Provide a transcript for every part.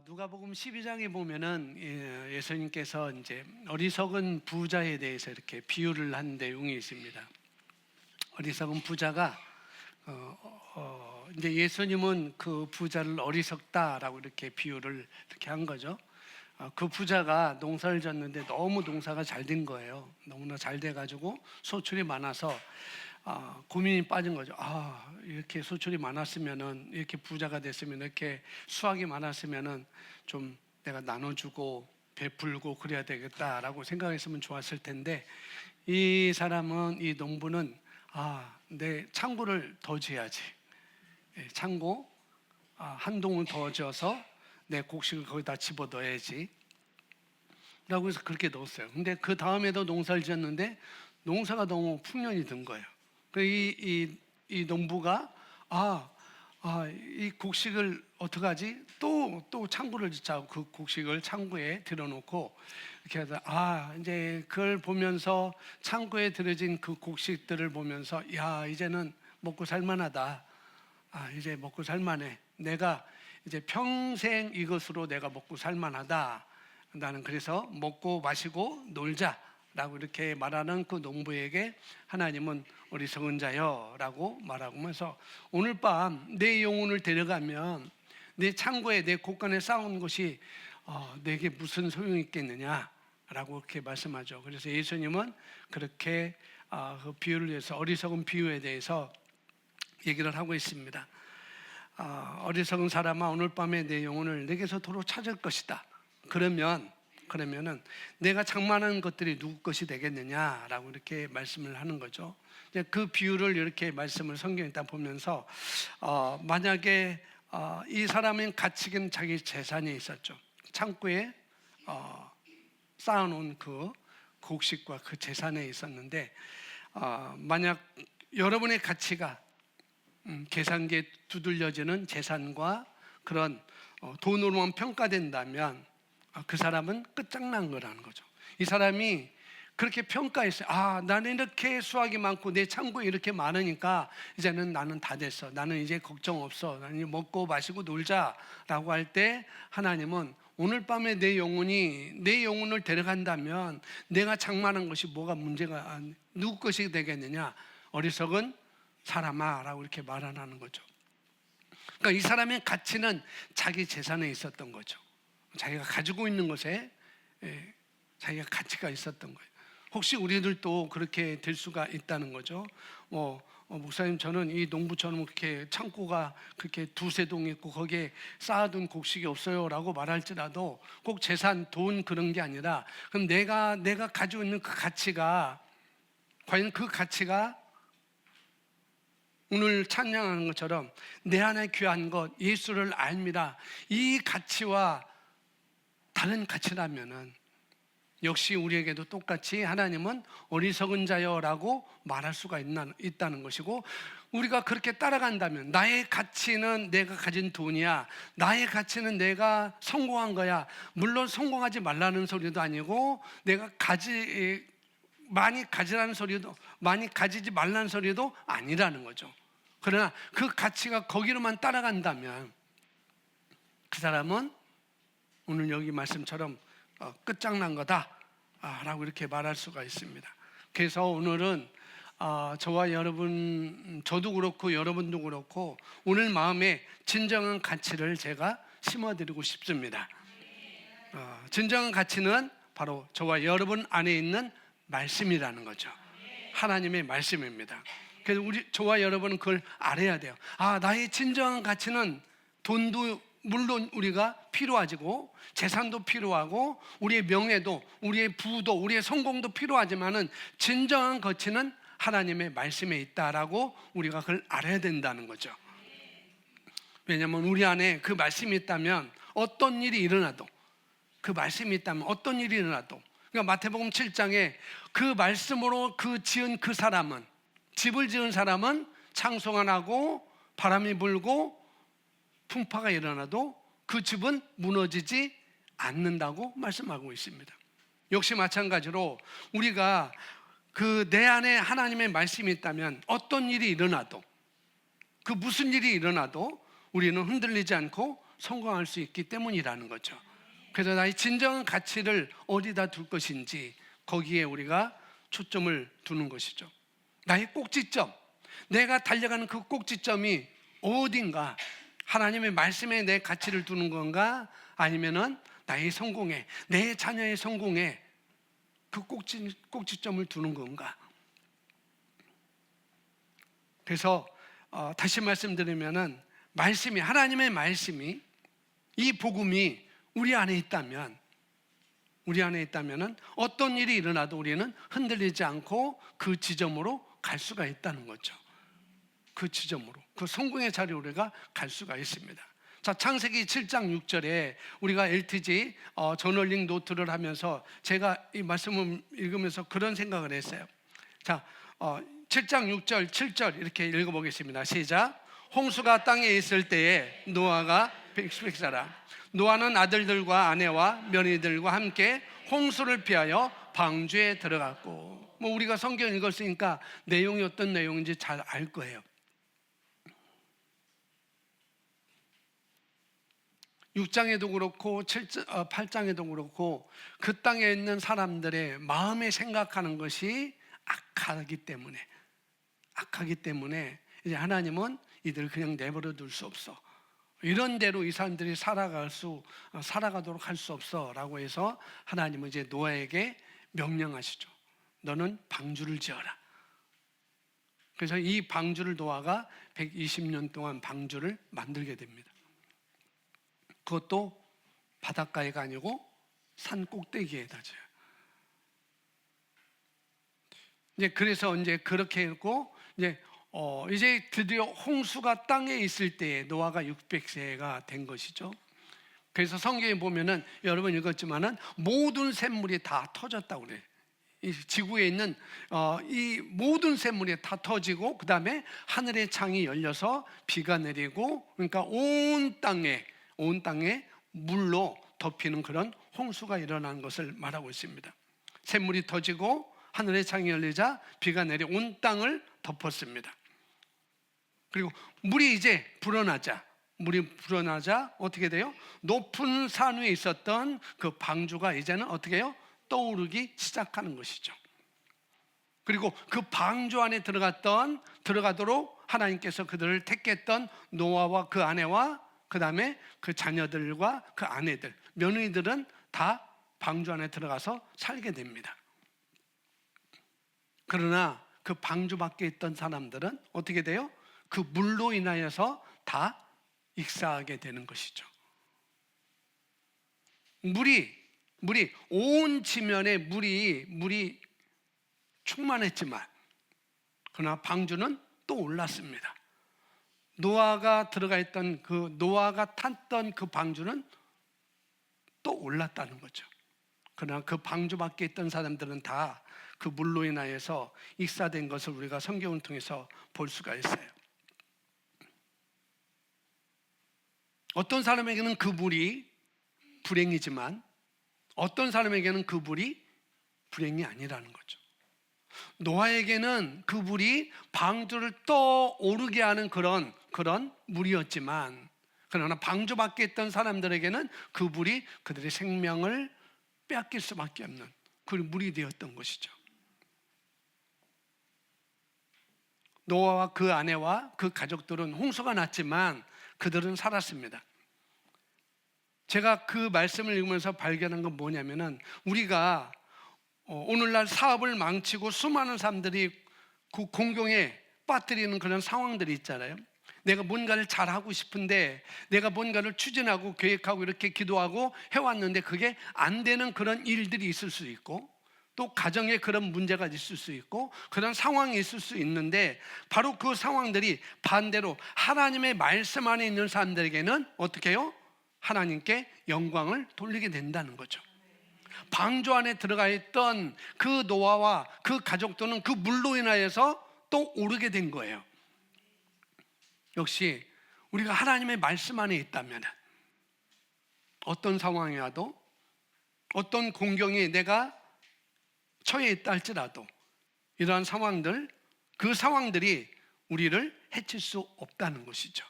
누가복음 12장에 보면은 예수님께서 이제 어리석은 부자에 대해서 이렇게 비유를 한 내용이 있습니다. 어리석은 부자가 이제 예수님은 그 부자를 어리석다라고 이렇게 비유를 이렇게 한 거죠. 그 부자가 농사를 졌는데 너무 농사가 잘 된 거예요. 너무나 잘 돼가지고 소출이 많아서 고민이 빠진 거죠. 이렇게 소출이 많았으면은, 이렇게 부자가 됐으면, 이렇게 수확이 많았으면은 좀 내가 나눠주고 베풀고 그래야 되겠다라고 생각했으면 좋았을 텐데, 이 사람은, 이 농부는 내 창고를 더 지어야지. 창고 한 동을 더 지어서 내 곡식을 거기다 집어넣어야지 라고 해서 그렇게 넣었어요. 근데 그 다음에도 농사를 지었는데 농사가 너무 풍년이 든 거예요. 이 농부가 이 곡식을 어떡하지? 또 창고를 짓자고 그 곡식을 창고에 들여놓고 이렇게 하다 이제 그걸 보면서, 창고에 들여진 그 곡식들을 보면서 이제는 먹고 살만하다. 이제 먹고 살만해. 내가 이제 평생 이것으로 내가 먹고 살만하다. 나는 그래서 먹고 마시고 놀자 라고 이렇게 말하는 그 농부에게 하나님은 어리석은 자여 라고 말하면서, 오늘 밤 내 영혼을 데려가면 내 창고에, 내 곳간에 쌓은 것이 내게 무슨 소용이 있겠느냐 라고 이렇게 말씀하죠. 그래서 예수님은 그렇게 그 비유를 해서, 어리석은 비유에 대해서 얘기를 하고 있습니다. 어리석은 사람아, 오늘 밤에 내 영혼을 내게서 도로 찾을 것이다. 그러면은 내가 장만한 것들이 누구 것이 되겠느냐라고 이렇게 말씀을 하는 거죠. 그 비유를 이렇게 말씀을 성경에 딱 보면서 만약에 이 사람의 가치는 자기 재산이 있었죠. 창고에 쌓아놓은 그 곡식과 그 재산에 있었는데, 만약 여러분의 가치가 계산기에 두들려지는 재산과 그런 돈으로만 평가된다면 그 사람은 끝장난 거라는 거죠. 이 사람이 그렇게 평가했어요. 나는 이렇게 수확이 많고 내 창고에 이렇게 많으니까 이제는 나는 다 됐어. 나는 이제 걱정 없어. 나는 이제 먹고 마시고 놀자라고 할 때, 하나님은 오늘 밤에 내 영혼을 데려간다면 내가 장만한 것이 뭐가 문제가, 누구 것이 되겠느냐? 어리석은 사람아 라고 이렇게 말하는 거죠. 그러니까 이 사람의 가치는 자기 재산에 있었던 거죠. 자기가 가지고 있는 것에 자기가 가치가 있었던 거예요. 혹시 우리들도 그렇게 될 수가 있다는 거죠. 목사님, 저는 이 농부처럼 그렇게 창고가 그렇게 두세 동 있고 거기에 쌓아둔 곡식이 없어요 라고 말할지라도, 꼭 재산, 돈 그런 게 아니라, 그럼 내가 가지고 있는 그 가치가, 과연 그 가치가 오늘 찬양하는 것처럼 내 안에 귀한 것 예수를 알미라, 이 가치와 다른 가치라면은 역시 우리에게도 똑같이 하나님은 어리석은 자여라고 말할 수가 있다는 것이고, 우리가 그렇게 따라간다면, 나의 가치는 내가 가진 돈이야, 나의 가치는 내가 성공한 거야. 물론 성공하지 말라는 소리도 아니고, 내가 많이 가지라는 소리도, 많이 가지지 말라는 소리도 아니라는 거죠. 그러나 그 가치가 거기로만 따라간다면 그 사람은 오늘 여기 말씀처럼 끝장난 거다 라고 이렇게 말할 수가 있습니다. 그래서 오늘은 저와 여러분, 저도 그렇고 여러분도 그렇고, 오늘 마음에 진정한 가치를 제가 심어드리고 싶습니다. 진정한 가치는 바로 저와 여러분 안에 있는 말씀이라는 거죠. 하나님의 말씀입니다. 그래서 저와 여러분은 그걸 알아야 돼요. 나의 진정한 가치는, 돈도 물론 우리가 필요하고, 재산도 필요하고, 우리의 명예도, 우리의 부도, 우리의 성공도 필요하지만은 진정한 가치는 하나님의 말씀에 있다라고 우리가 그걸 알아야 된다는 거죠. 왜냐하면 우리 안에 그 말씀이 있다면 어떤 일이 일어나도, 그 말씀이 있다면 어떤 일이 일어나도, 그러니까 마태복음 7장에 그 말씀으로 집을 지은 사람은 창소가 나고 바람이 불고 풍파가 일어나도 그 집은 무너지지 않는다고 말씀하고 있습니다. 역시 마찬가지로 우리가 내 안에 하나님의 말씀이 있다면 어떤 일이 일어나도, 그 무슨 일이 일어나도 우리는 흔들리지 않고 성공할 수 있기 때문이라는 거죠. 그래서 나의 진정한 가치를 어디다 둘 것인지 거기에 우리가 초점을 두는 것이죠. 나의 꼭지점, 내가 달려가는 그 꼭지점이 어딘가, 하나님의 말씀에 내 가치를 두는 건가, 아니면은 나의 성공에, 내 자녀의 성공에 그 꼭지점을 두는 건가. 그래서 다시 말씀드리면은 말씀이, 하나님의 말씀이, 이 복음이 우리 안에 있다면은 어떤 일이 일어나도 우리는 흔들리지 않고 그 지점으로 갈 수가 있다는 거죠. 그 지점으로, 그 성공의 자리로 우리가 갈 수가 있습니다. 자, 창세기 7장 6절에 우리가 LTG 저널링 노트를 하면서 제가 이 말씀을 읽으면서 그런 생각을 했어요. 자, 7장 6절 7절 이렇게 읽어보겠습니다. 시작. 홍수가 땅에 있을 때에 노아가 100살, 노아는 아들들과 아내와 며느리들과 함께 홍수를 피하여 방주에 들어갔고. 뭐 우리가 성경 읽었으니까 내용이 어떤 내용인지 잘 알 거예요. 6장에도 그렇고 8장에도 그렇고 그 땅에 있는 사람들의 마음에 생각하는 것이 악하기 때문에 이제 하나님은 이들을 그냥 내버려 둘 수 없어. 이런 대로 이 사람들이 살아가도록 할 수 없어 라고 해서 하나님은 이제 노아에게 명령하시죠. 너는 방주를 지어라. 그래서 이 방주를 노아가 120년 동안 방주를 만들게 됩니다. 그것도 바닷가에가 아니고 산 꼭대기에다 지어요. 그래서 이제 그렇게 했고, 이제 드디어 홍수가 땅에 있을 때에 노아가 600세가 된 것이죠. 그래서 성경에 보면은 여러분 읽었지만은 모든 샘물이 다 터졌다고 그래요. 이 지구에 있는 이 모든 샘물이 다 터지고, 그 다음에 하늘의 창이 열려서 비가 내리고, 그러니까 온 땅에 물로 덮이는 그런 홍수가 일어난 것을 말하고 있습니다. 샘물이 터지고 하늘의 창이 열리자 비가 내려 온 땅을 덮었습니다. 그리고 물이 이제 불어나자 어떻게 돼요? 높은 산 위에 있었던 그 방주가 이제는 어떻게 해요? 떠오르기 시작하는 것이죠. 그리고 그 방주 안에 들어가도록 하나님께서 그들을 택했던 노아와 그 아내와 그 다음에 그 자녀들과 그 아내들, 며느리들은 다 방주 안에 들어가서 살게 됩니다. 그러나 그 방주 밖에 있던 사람들은 어떻게 돼요? 그 물로 인하여서 다 익사하게 되는 것이죠. 물이 온 지면에 물이 충만했지만, 그러나 방주는 또 올랐습니다. 노아가 탔던 그 방주는 또 올랐다는 거죠. 그러나 그 방주 밖에 있던 사람들은 다 그 물로 인하여서 익사된 것을 우리가 성경을 통해서 볼 수가 있어요. 어떤 사람에게는 그 물이 불행이지만 어떤 사람에게는 그 물이 불행이 아니라는 거죠. 노아에게는 그 물이 방주를 떠오르게 하는 그런 물이었지만, 그러나 방주 밖에 있던 사람들에게는 그 물이 그들의 생명을 빼앗길 수밖에 없는 그 물이 되었던 것이죠. 노아와 그 아내와 그 가족들은 홍수가 났지만 그들은 살았습니다. 제가 그 말씀을 읽으면서 발견한 건 뭐냐면은, 우리가 오늘날 사업을 망치고 수많은 사람들이 그 공경에 빠뜨리는 그런 상황들이 있잖아요. 내가 뭔가를 잘하고 싶은데, 내가 뭔가를 추진하고 계획하고 이렇게 기도하고 해왔는데 그게 안 되는 그런 일들이 있을 수 있고, 또 가정에 그런 문제가 있을 수 있고, 그런 상황이 있을 수 있는데, 바로 그 상황들이 반대로 하나님의 말씀 안에 있는 사람들에게는 어떻게 해요? 하나님께 영광을 돌리게 된다는 거죠. 방주 안에 들어가 있던 그 노아와 그 가족들은 그 물로 인하여서 또 오르게 된 거예요. 역시 우리가 하나님의 말씀 안에 있다면 어떤 상황이 와도, 어떤 공경에 내가 처해 있다 할지라도, 이러한 상황들, 그 상황들이 우리를 해칠 수 없다는 것이죠.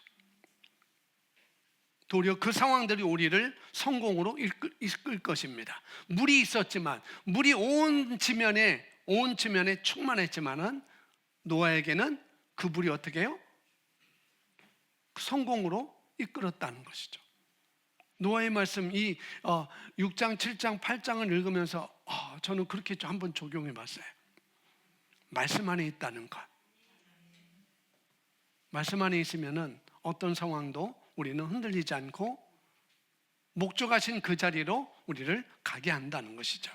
도리어 그 상황들이 우리를 성공으로 이끌 것입니다. 물이 있었지만, 물이 온 지면에 충만했지만은 노아에게는 그 물이 어떻게 해요? 성공으로 이끌었다는 것이죠. 노아의 말씀, 이 6장, 7장, 8장을 읽으면서 저는 그렇게 한번 적용해 봤어요. 말씀 안에 있다는 것. 말씀 안에 있으면은 어떤 상황도 우리는 흔들리지 않고 목적하신 그 자리로 우리를 가게 한다는 것이죠.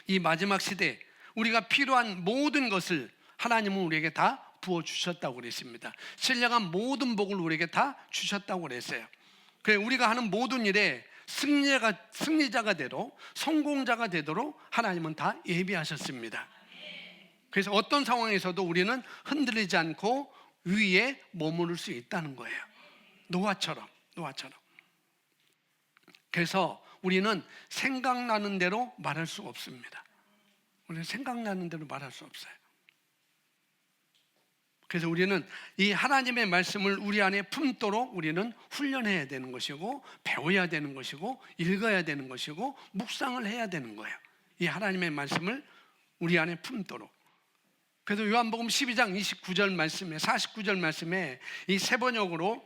이 마지막 시대에 우리가 필요한 모든 것을 하나님은 우리에게 다 부어주셨다고 그랬습니다. 신령한 모든 복을 우리에게 다 주셨다고 그랬어요. 그래, 우리가 하는 모든 일에 승리자가 되도록, 성공자가 되도록 하나님은 다 예비하셨습니다. 그래서 어떤 상황에서도 우리는 흔들리지 않고 위에 머무를 수 있다는 거예요. 노아처럼. 그래서 우리는 생각나는 대로 말할 수 없습니다. 우리는 생각나는 대로 말할 수 없어요. 그래서 우리는 이 하나님의 말씀을 우리 안에 품도록 우리는 훈련해야 되는 것이고, 배워야 되는 것이고, 읽어야 되는 것이고, 묵상을 해야 되는 거예요. 이 하나님의 말씀을 우리 안에 품도록. 그래서 요한복음 12장 29절 말씀에, 49절 말씀에 이 세 번역으로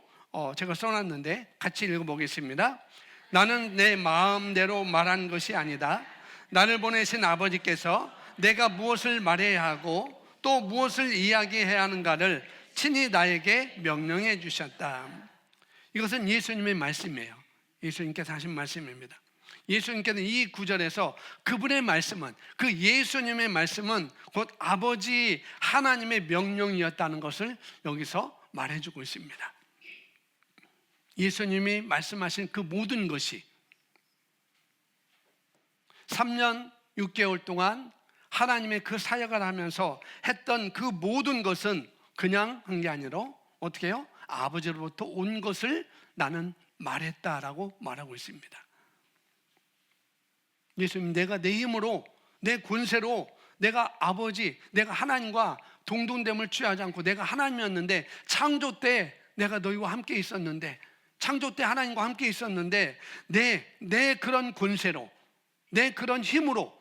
제가 써놨는데 같이 읽어보겠습니다. 나는 내 마음대로 말한 것이 아니다. 나를 보내신 아버지께서 내가 무엇을 말해야 하고 또 무엇을 이야기해야 하는가를 친히 나에게 명령해 주셨다. 이것은 예수님의 말씀이에요. 예수님께서 하신 말씀입니다. 예수님께서 이 구절에서 그분의 말씀은, 그 예수님의 말씀은 곧 아버지 하나님의 명령이었다는 것을 여기서 말해주고 있습니다. 예수님이 말씀하신 그 모든 것이 3년 6개월 동안 하나님의 그 사역을 하면서 했던 그 모든 것은 그냥 한 게 아니라 어떻게 해요? 아버지로부터 온 것을 나는 말했다라고 말하고 있습니다. 예수님, 내가 내 힘으로, 내 권세로 내가 내가 하나님과 동등됨을 취하지 않고 내가 하나님이었는데, 창조 때 내가 너희와 함께 있었는데, 창조 때 하나님과 함께 있었는데 내 그런 권세로, 내 그런 힘으로,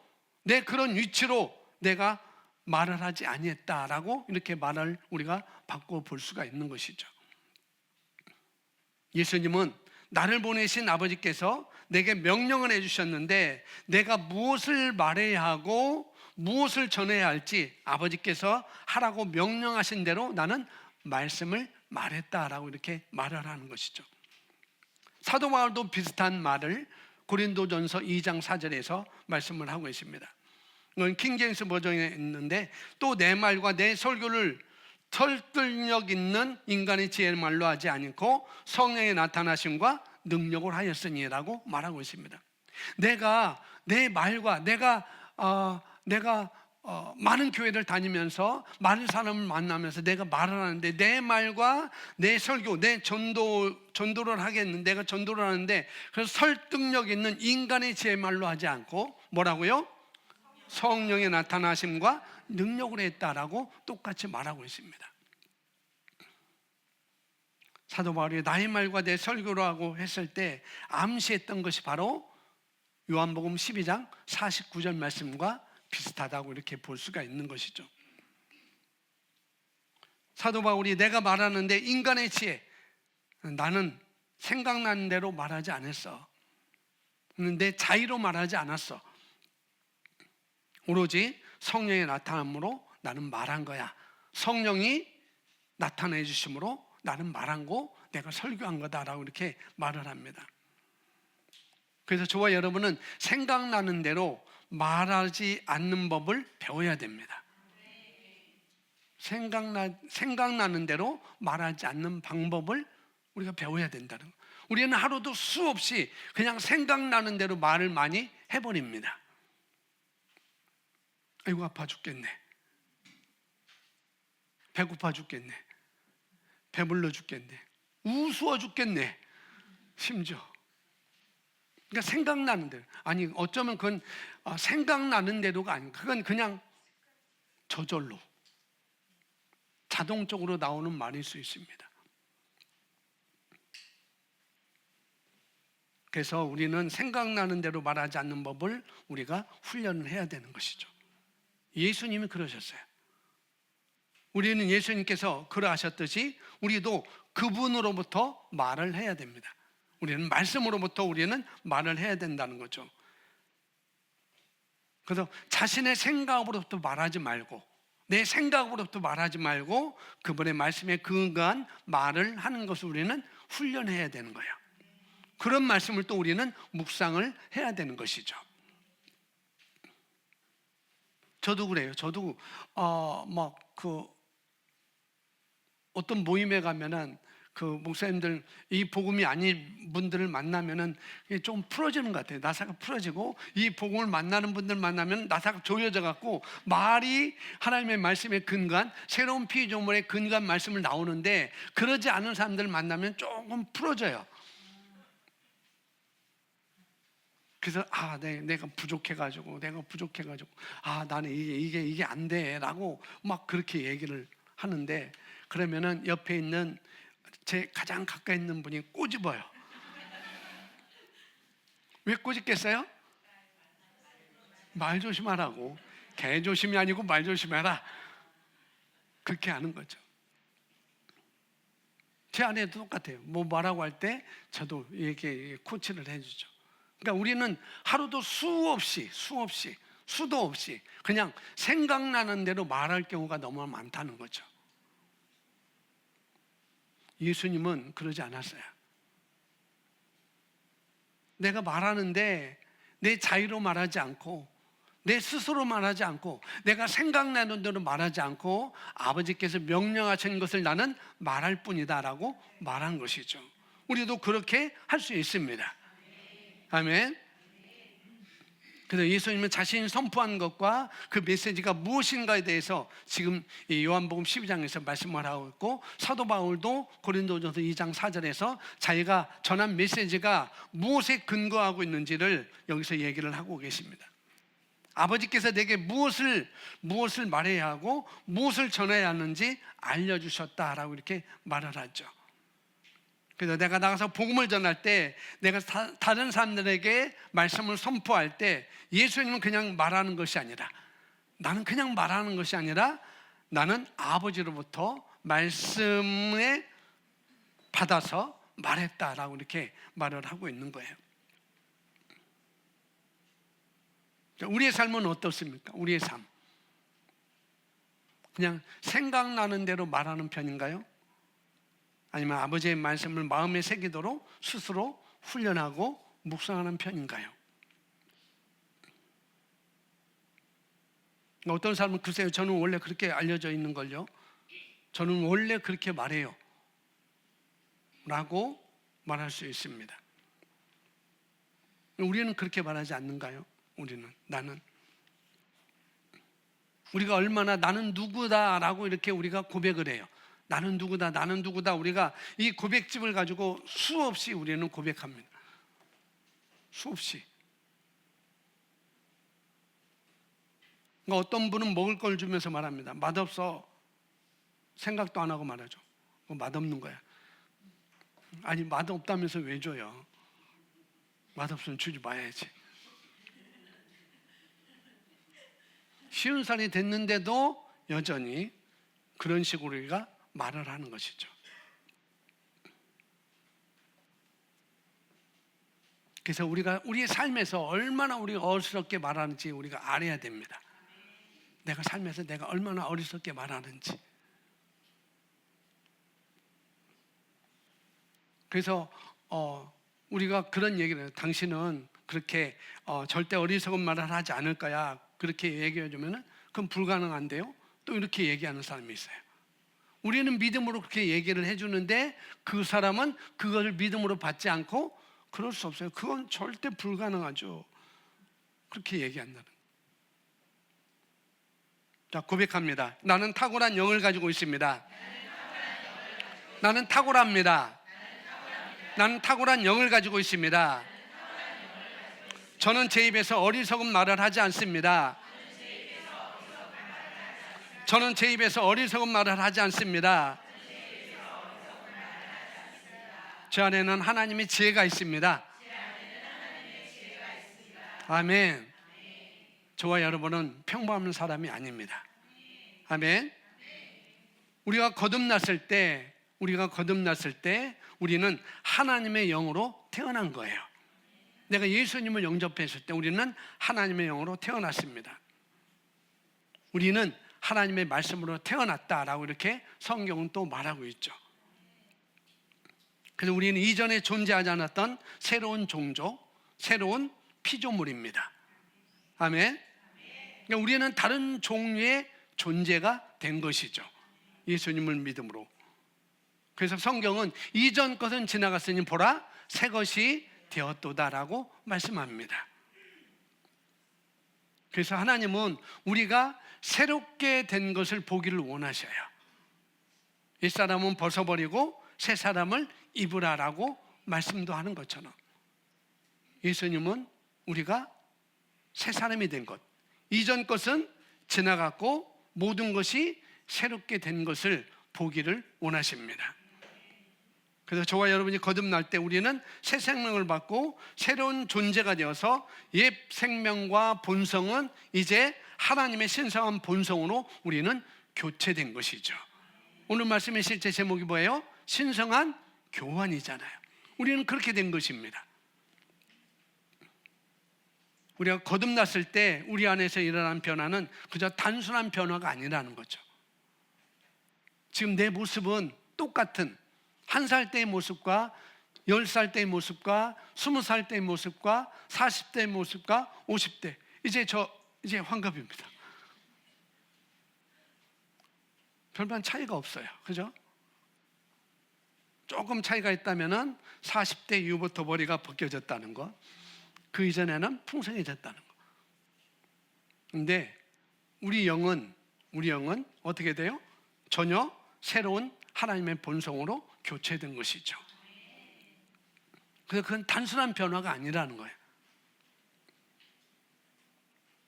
내 그런 위치로 내가 말을 하지 아니했다라고 이렇게 말을 우리가 바꿔 볼 수가 있는 것이죠. 예수님은 나를 보내신 아버지께서 내게 명령을 해주셨는데, 내가 무엇을 말해야 하고 무엇을 전해야 할지 아버지께서 하라고 명령하신 대로 나는 말씀을 말했다라고 이렇게 말을 하는 것이죠. 사도 바울도 비슷한 말을 고린도전서 2장 4절에서 말씀을 하고 있습니다. 이건 킹제임스 버전에 있는데, 또 내 말과 내 설교를 설득력 있는 인간의 지혜의 말로 하지 않고 성령의 나타나심과 능력을 하였으니라고 말하고 있습니다. 내가 내 말과 내가 많은 교회를 다니면서 많은 사람을 만나면서 내가 말을 하는데, 내 말과 내 설교, 내 전도를 하겠는데, 내가 전도를 하는데, 그래서 설득력 있는 인간의 지혜 말로 하지 않고 뭐라고요? 성령의 나타나심과 능력으로 했다라고 똑같이 말하고 있습니다. 사도 바울이 나의 말과 내 설교로 하고 했을 때 암시했던 것이 바로 요한복음 12장 49절 말씀과 비슷하다고 이렇게 볼 수가 있는 것이죠. 사도 바울이 내가 말하는데 인간의 지혜, 나는 생각나는 대로 말하지 않았어. 내 자의로 말하지 않았어. 오로지 성령의 나타남으로 나는 말한 거야. 성령이 나타내 주심으로 나는 말한 거, 내가 설교한 거다라고 이렇게 말을 합니다. 그래서 저와 여러분은 생각나는 대로 말하지 않는 법을 배워야 됩니다. 생각나는 대로 말하지 않는 방법을 우리가 배워야 된다는 거예요. 우리는 하루도 수없이 그냥 생각나는 대로 말을 많이 해버립니다. 아이고 아파 죽겠네, 배고파 죽겠네, 배불러 죽겠네, 우스워 죽겠네, 심지어. 그러니까 생각나는 대로, 아니 어쩌면 그건 생각나는 대로가 아니고 그건 그냥 저절로 자동적으로 나오는 말일 수 있습니다. 그래서 우리는 생각나는 대로 말하지 않는 법을 우리가 훈련을 해야 되는 것이죠. 예수님이 그러셨어요. 우리는 예수님께서 그러하셨듯이 우리도 그분으로부터 말을 해야 됩니다. 우리는 말씀으로부터 우리는 말을 해야 된다는 거죠. 그래서 자신의 생각으로부터 말하지 말고, 내 생각으로부터 말하지 말고 그분의 말씀에 근거한 말을 하는 것을 우리는 훈련해야 되는 거예요. 그런 말씀을 또 우리는 묵상을 해야 되는 것이죠. 저도 그래요. 저도 어떤 모임에 가면은 그 목사님들, 이 복음이 아닌 분들을 만나면은 좀 풀어지는 것 같아요. 나사가 풀어지고, 이 복음을 만나는 분들 만나면 나사가 조여져 갖고 말이 하나님의 말씀에 근거한 새로운 피조물의 근거한 말씀을 나오는데, 그러지 않은 사람들 만나면 조금 풀어져요. 그래서 내가 부족해가지고 나는 이게 안 돼라고 막 그렇게 얘기를 하는데, 그러면은 옆에 있는 제 가장 가까이 있는 분이 꼬집어요. 왜 꼬집겠어요? 말 조심하라고. 개 조심이 아니고 말 조심해라. 그렇게 하는 거죠. 제 아내도 똑같아요. 뭐 말하고 할 때 저도 이렇게 코치를 해주죠. 그러니까 우리는 하루도 수도 없이 그냥 생각나는 대로 말할 경우가 너무 많다는 거죠. 예수님은 그러지 않았어요. 내가 말하는데 내 자유로 말하지 않고, 내 스스로 말하지 않고, 내가 생각나는 대로 말하지 않고 아버지께서 명령하신 것을 나는 말할 뿐이다 라고 말한 것이죠. 우리도 그렇게 할 수 있습니다. 아멘. 그래서 예수님은 자신이 선포한 것과 그 메시지가 무엇인가에 대해서 지금 이 요한복음 12장에서 말씀을 하고 있고, 사도 바울도 고린도전서 2장 4절에서 자기가 전한 메시지가 무엇에 근거하고 있는지를 여기서 얘기를 하고 계십니다. 아버지께서 내게 무엇을 말해야 하고 무엇을 전해야 하는지 알려주셨다라고 이렇게 말을 하죠. 그래서 내가 나가서 복음을 전할 때, 내가 다른 사람들에게 말씀을 선포할 때 예수님은 그냥 말하는 것이 아니라, 나는 그냥 말하는 것이 아니라 나는 아버지로부터 말씀에 받아서 말했다라고 이렇게 말을 하고 있는 거예요. 우리의 삶은 어떻습니까? 우리의 삶, 그냥 생각나는 대로 말하는 편인가요? 아니면 아버지의 말씀을 마음에 새기도록 스스로 훈련하고 묵상하는 편인가요? 어떤 사람은 글쎄요, 저는 원래 그렇게 알려져 있는걸요, 저는 원래 그렇게 말해요 라고 말할 수 있습니다. 우리는 그렇게 말하지 않는가요? 나는 우리가 얼마나 나는 누구다라고 이렇게 우리가 고백을 해요. 나는 누구다. 우리가 이 고백집을 가지고 수없이 우리는 고백합니다. 수없이. 그러니까 어떤 분은 먹을 걸 주면서 말합니다. 맛없어. 생각도 안 하고 말하죠. 맛없는 거야. 아니, 맛없다면서 왜 줘요? 맛없으면 주지 마야지. 쉬운 살이 됐는데도 여전히 그런 식으로 우리가 말을 하는 것이죠. 그래서 우리가 우리의 삶에서 얼마나 우리가 어리석게 말하는지 우리가 알아야 됩니다. 내가 삶에서 내가 얼마나 어리석게 말하는지. 그래서 우리가 그런 얘기를 해요. 당신은 그렇게 절대 어리석은 말을 하지 않을 거야, 그렇게 얘기해 주면은 그건 불가능한데요, 또 이렇게 얘기하는 사람이 있어요. 우리는 믿음으로 그렇게 얘기를 해주는데 그 사람은 그것을 믿음으로 받지 않고, 그럴 수 없어요. 그건 절대 불가능하죠. 그렇게 얘기한다는. 자, 고백합니다. 나는 탁월한 영을 가지고 있습니다. 나는 탁월합니다. 나는 탁월한 영을 가지고 있습니다. 저는 제 입에서 어리석은 말을 하지 않습니다. 저는 제 입에서 어리석은 말을 하지 않습니다. 제 안에는 하나님의 지혜가 있습니다. 아멘. 저와 여러분은 평범한 사람이 아닙니다. 아멘. 우리가 거듭났을 때 우리는 하나님의 영으로 태어난 거예요. 내가 예수님을 영접했을 때 우리는 하나님의 영으로 태어났습니다. 우리는 하나님의 말씀으로 태어났다라고 이렇게 성경은 또 말하고 있죠. 그래서 우리는 이전에 존재하지 않았던 새로운 종족, 새로운 피조물입니다. 아멘. 그러니까 우리는 다른 종류의 존재가 된 것이죠. 예수님을 믿음으로. 그래서 성경은 이전 것은 지나갔으니 보라 새 것이 되었도다라고 말씀합니다. 그래서 하나님은 우리가 새롭게 된 것을 보기를 원하셔요. 옛사람은 벗어버리고 새 사람을 입으라라고 말씀도 하는 것처럼 예수님은 우리가 새 사람이 된 것, 이전 것은 지나갔고 모든 것이 새롭게 된 것을 보기를 원하십니다. 그래서 저와 여러분이 거듭날 때 우리는 새 생명을 받고 새로운 존재가 되어서 옛 생명과 본성은 이제 하나님의 신성한 본성으로 우리는 교체된 것이죠. 오늘 말씀의 실제 제목이 뭐예요? 신성한 교환이잖아요. 우리는 그렇게 된 것입니다. 우리가 거듭났을 때 우리 안에서 일어난 변화는 그저 단순한 변화가 아니라는 거죠. 지금 내 모습은 똑같은 1살 때의 모습과 10살 때의 모습과 20살 때의 모습과 40대의 모습과 50대 이제 환갑입니다. 별반 차이가 없어요. 그죠? 조금 차이가 있다면은 40대 이후부터 머리가 벗겨졌다는 거, 그 이전에는 풍성해졌다는 거. 근데 우리 영은 어떻게 돼요? 전혀 새로운 하나님의 본성으로 교체된 것이죠. 그래서 그건 단순한 변화가 아니라는 거예요.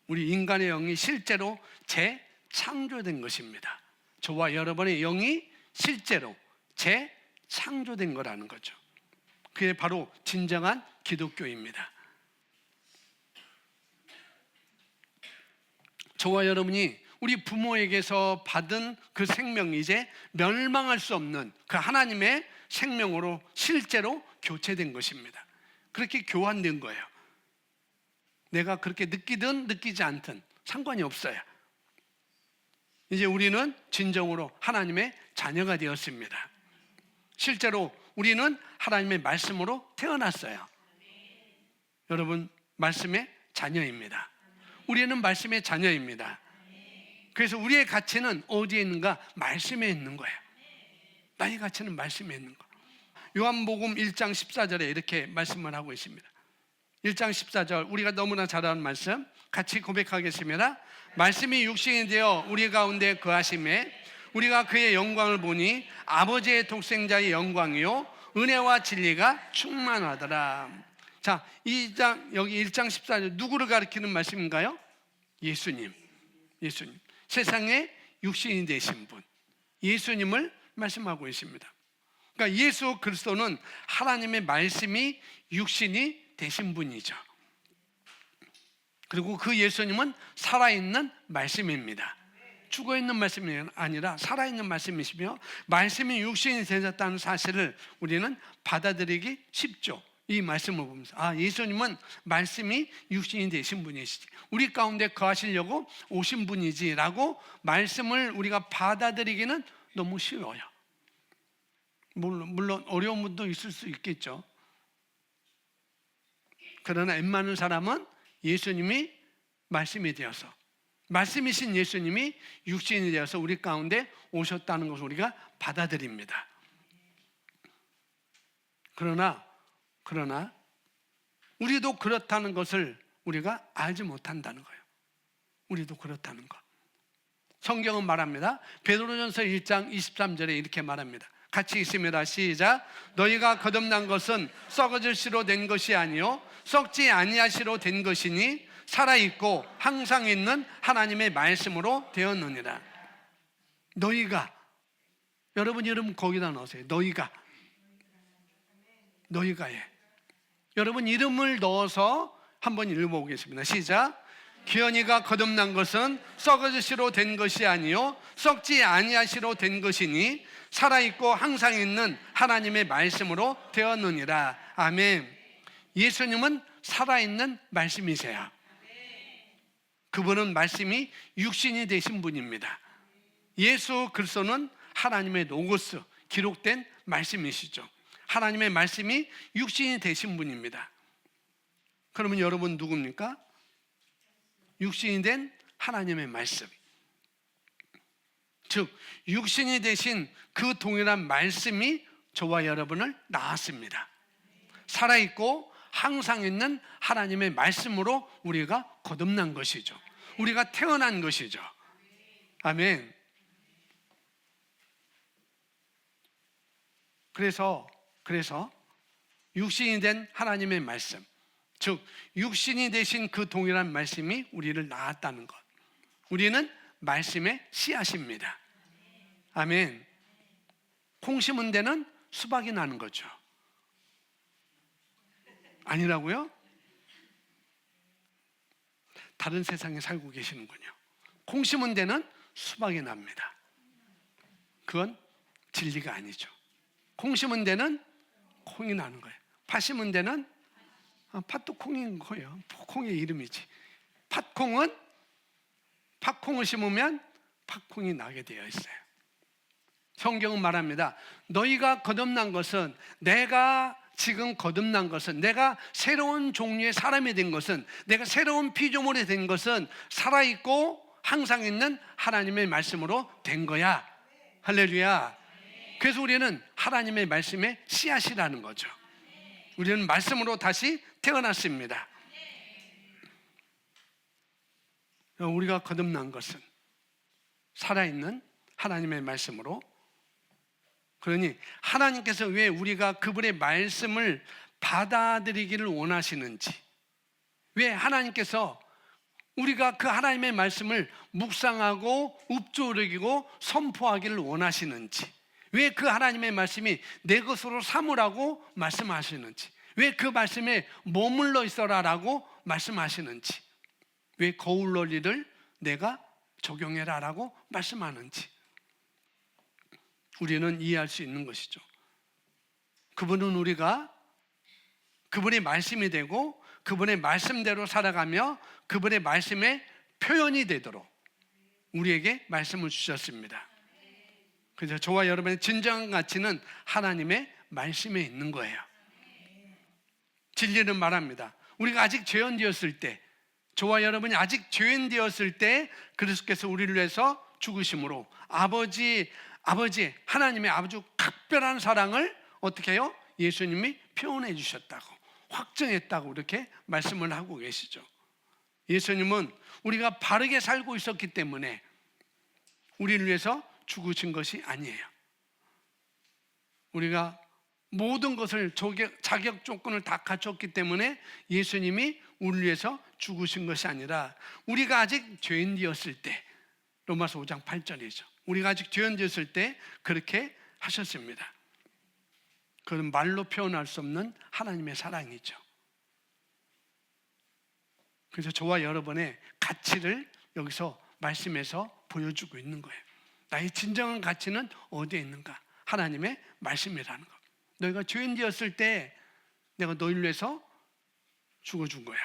우리 인간의 영이 실제로 재창조된 것입니다. 저와 여러분의 영이 실제로 재창조된 거라는 거죠. 그게 바로 진정한 기독교입니다. 저와 여러분이 우리 부모에게서 받은 그 생명이 이제 멸망할 수 없는 그 하나님의 생명으로 실제로 교체된 것입니다. 그렇게 교환된 거예요. 내가 그렇게 느끼든 느끼지 않든 상관이 없어요. 이제 우리는 진정으로 하나님의 자녀가 되었습니다. 실제로 우리는 하나님의 말씀으로 태어났어요. 여러분, 말씀의 자녀입니다. 우리는 말씀의 자녀입니다. 그래서 우리의 가치는 어디에 있는가? 말씀에 있는 거예요. 나의 가치는 말씀에 있는 거. 요한복음 1장 14절에 이렇게 말씀을 하고 있습니다. 1장 14절, 우리가 너무나 잘 아는 말씀 같이 고백하겠습니다. 말씀이 육신이 되어 우리 가운데 거하심에 우리가 그의 영광을 보니 아버지의 독생자의 영광이요 은혜와 진리가 충만하더라. 자, 여기 1장 14절 누구를 가리키는 말씀인가요? 예수님. 세상에 육신이 되신 분, 예수님을 말씀하고 있습니다. 그러니까 예수 그리스도는 하나님의 말씀이 육신이 되신 분이죠. 그리고 그 예수님은 살아있는 말씀입니다. 죽어있는 말씀이 아니라 살아있는 말씀이시며 말씀이 육신이 되셨다는 사실을 우리는 받아들이기 쉽죠. 이 말씀을 보면서 예수님은 말씀이 육신이 되신 분이시지, 우리 가운데 거하시려고 오신 분이지 라고 말씀을 우리가 받아들이기는 너무 쉬워요. 물론 어려운 분도 있을 수 있겠죠. 그러나 웬만한 사람은 예수님이 말씀이 되어서, 말씀이신 예수님이 육신이 되어서 우리 가운데 오셨다는 것을 우리가 받아들입니다. 그러나 우리도 그렇다는 것을 우리가 알지 못한다는 거예요. 우리도 그렇다는 것. 성경은 말합니다. 베드로전서 1장 23절에 이렇게 말합니다. 같이 있습니다. 시작. 너희가 거듭난 것은 썩어질 시로 된 것이 아니요 썩지 아니하시로 된 것이니 살아있고 항상 있는 하나님의 말씀으로 되었느니라. 너희가, 여러분 이름 거기다 넣으세요. 너희가 예. 여러분 이름을 넣어서 한번 읽어보겠습니다. 시작. 기현이가 거듭난 것은 썩어지시로 된 것이 아니요 썩지 아니하시로 된 것이니 살아있고 항상 있는 하나님의 말씀으로 되었느니라. 아멘. 예수님은 살아있는 말씀이세요. 그분은 말씀이 육신이 되신 분입니다. 예수 그리스도는 하나님의 로고스, 기록된 말씀이시죠. 하나님의 말씀이 육신이 되신 분입니다. 그러면 여러분 누굽니까? 육신이 된 하나님의 말씀. 즉 육신이 되신 그 동일한 말씀이 저와 여러분을 낳았습니다. 살아있고 항상 있는 하나님의 말씀으로 우리가 거듭난 것이죠. 우리가 태어난 것이죠. 아멘. 그래서 육신이 된 하나님의 말씀, 즉 육신이 되신 그 동일한 말씀이 우리를 낳았다는 것. 우리는 말씀의 씨앗입니다. 아멘. 콩 심은 데는 수박이 나는 거죠. 아니라고요? 다른 세상에 살고 계시는군요. 콩 심은 데는 수박이 납니다. 그건 진리가 아니죠. 콩 심은 데는 콩이 나는 거예요. 팥 심은 데는 팥도 콩인 거예요. 콩의 이름이지. 팥콩은 팥콩을 심으면 팥콩이 나게 되어 있어요. 성경은 말합니다. 너희가 거듭난 것은, 내가 지금 거듭난 것은, 내가 새로운 종류의 사람이 된 것은, 내가 새로운 피조물이 된 것은 살아있고 항상 있는 하나님의 말씀으로 된 거야. 할렐루야. 그래서 우리는 하나님의 말씀의 씨앗이라는 거죠. 우리는 말씀으로 다시 태어났습니다. 우리가 거듭난 것은 살아있는 하나님의 말씀으로. 그러니 하나님께서 왜 우리가 그분의 말씀을 받아들이기를 원하시는지, 왜 하나님께서 우리가 그 하나님의 말씀을 묵상하고 읊조리고 선포하기를 원하시는지, 왜 그 하나님의 말씀이 내 것으로 삼으라고 말씀하시는지, 왜 그 말씀에 머물러 있어라라고 말씀하시는지, 왜 거울 논리를 내가 적용해라라고 말씀하는지 우리는 이해할 수 있는 것이죠. 그분은 우리가 그분의 말씀이 되고 그분의 말씀대로 살아가며 그분의 말씀의 표현이 되도록 우리에게 말씀을 주셨습니다. 그래서 저와 여러분의 진정한 가치는 하나님의 말씀에 있는 거예요. 진리는 말합니다. 우리가 아직 죄인 되었을 때, 저와 여러분이 아직 죄인 되었을 때 그리스도께서 우리를 위해서 죽으심으로 아버지 하나님의 아주 각별한 사랑을 어떻게 해요? 예수님이 표현해 주셨다고, 확증했다고 이렇게 말씀을 하고 계시죠. 예수님은 우리가 바르게 살고 있었기 때문에 우리를 위해서 죽으신 것이 아니에요. 우리가 모든 것을 자격 조건을 다 갖췄기 때문에 예수님이 우리를 위해서 죽으신 것이 아니라 우리가 아직 죄인되었을 때, 로마서 5장 8절이죠. 우리가 아직 죄인되었을 때 그렇게 하셨습니다. 그건 말로 표현할 수 없는 하나님의 사랑이죠. 그래서 저와 여러분의 가치를 여기서 말씀에서 보여주고 있는 거예요. 나의 진정한 가치는 어디에 있는가? 하나님의 말씀이라는 것. 너희가 죄인 되었을 때 내가 너희를 위해서 죽어준 거야.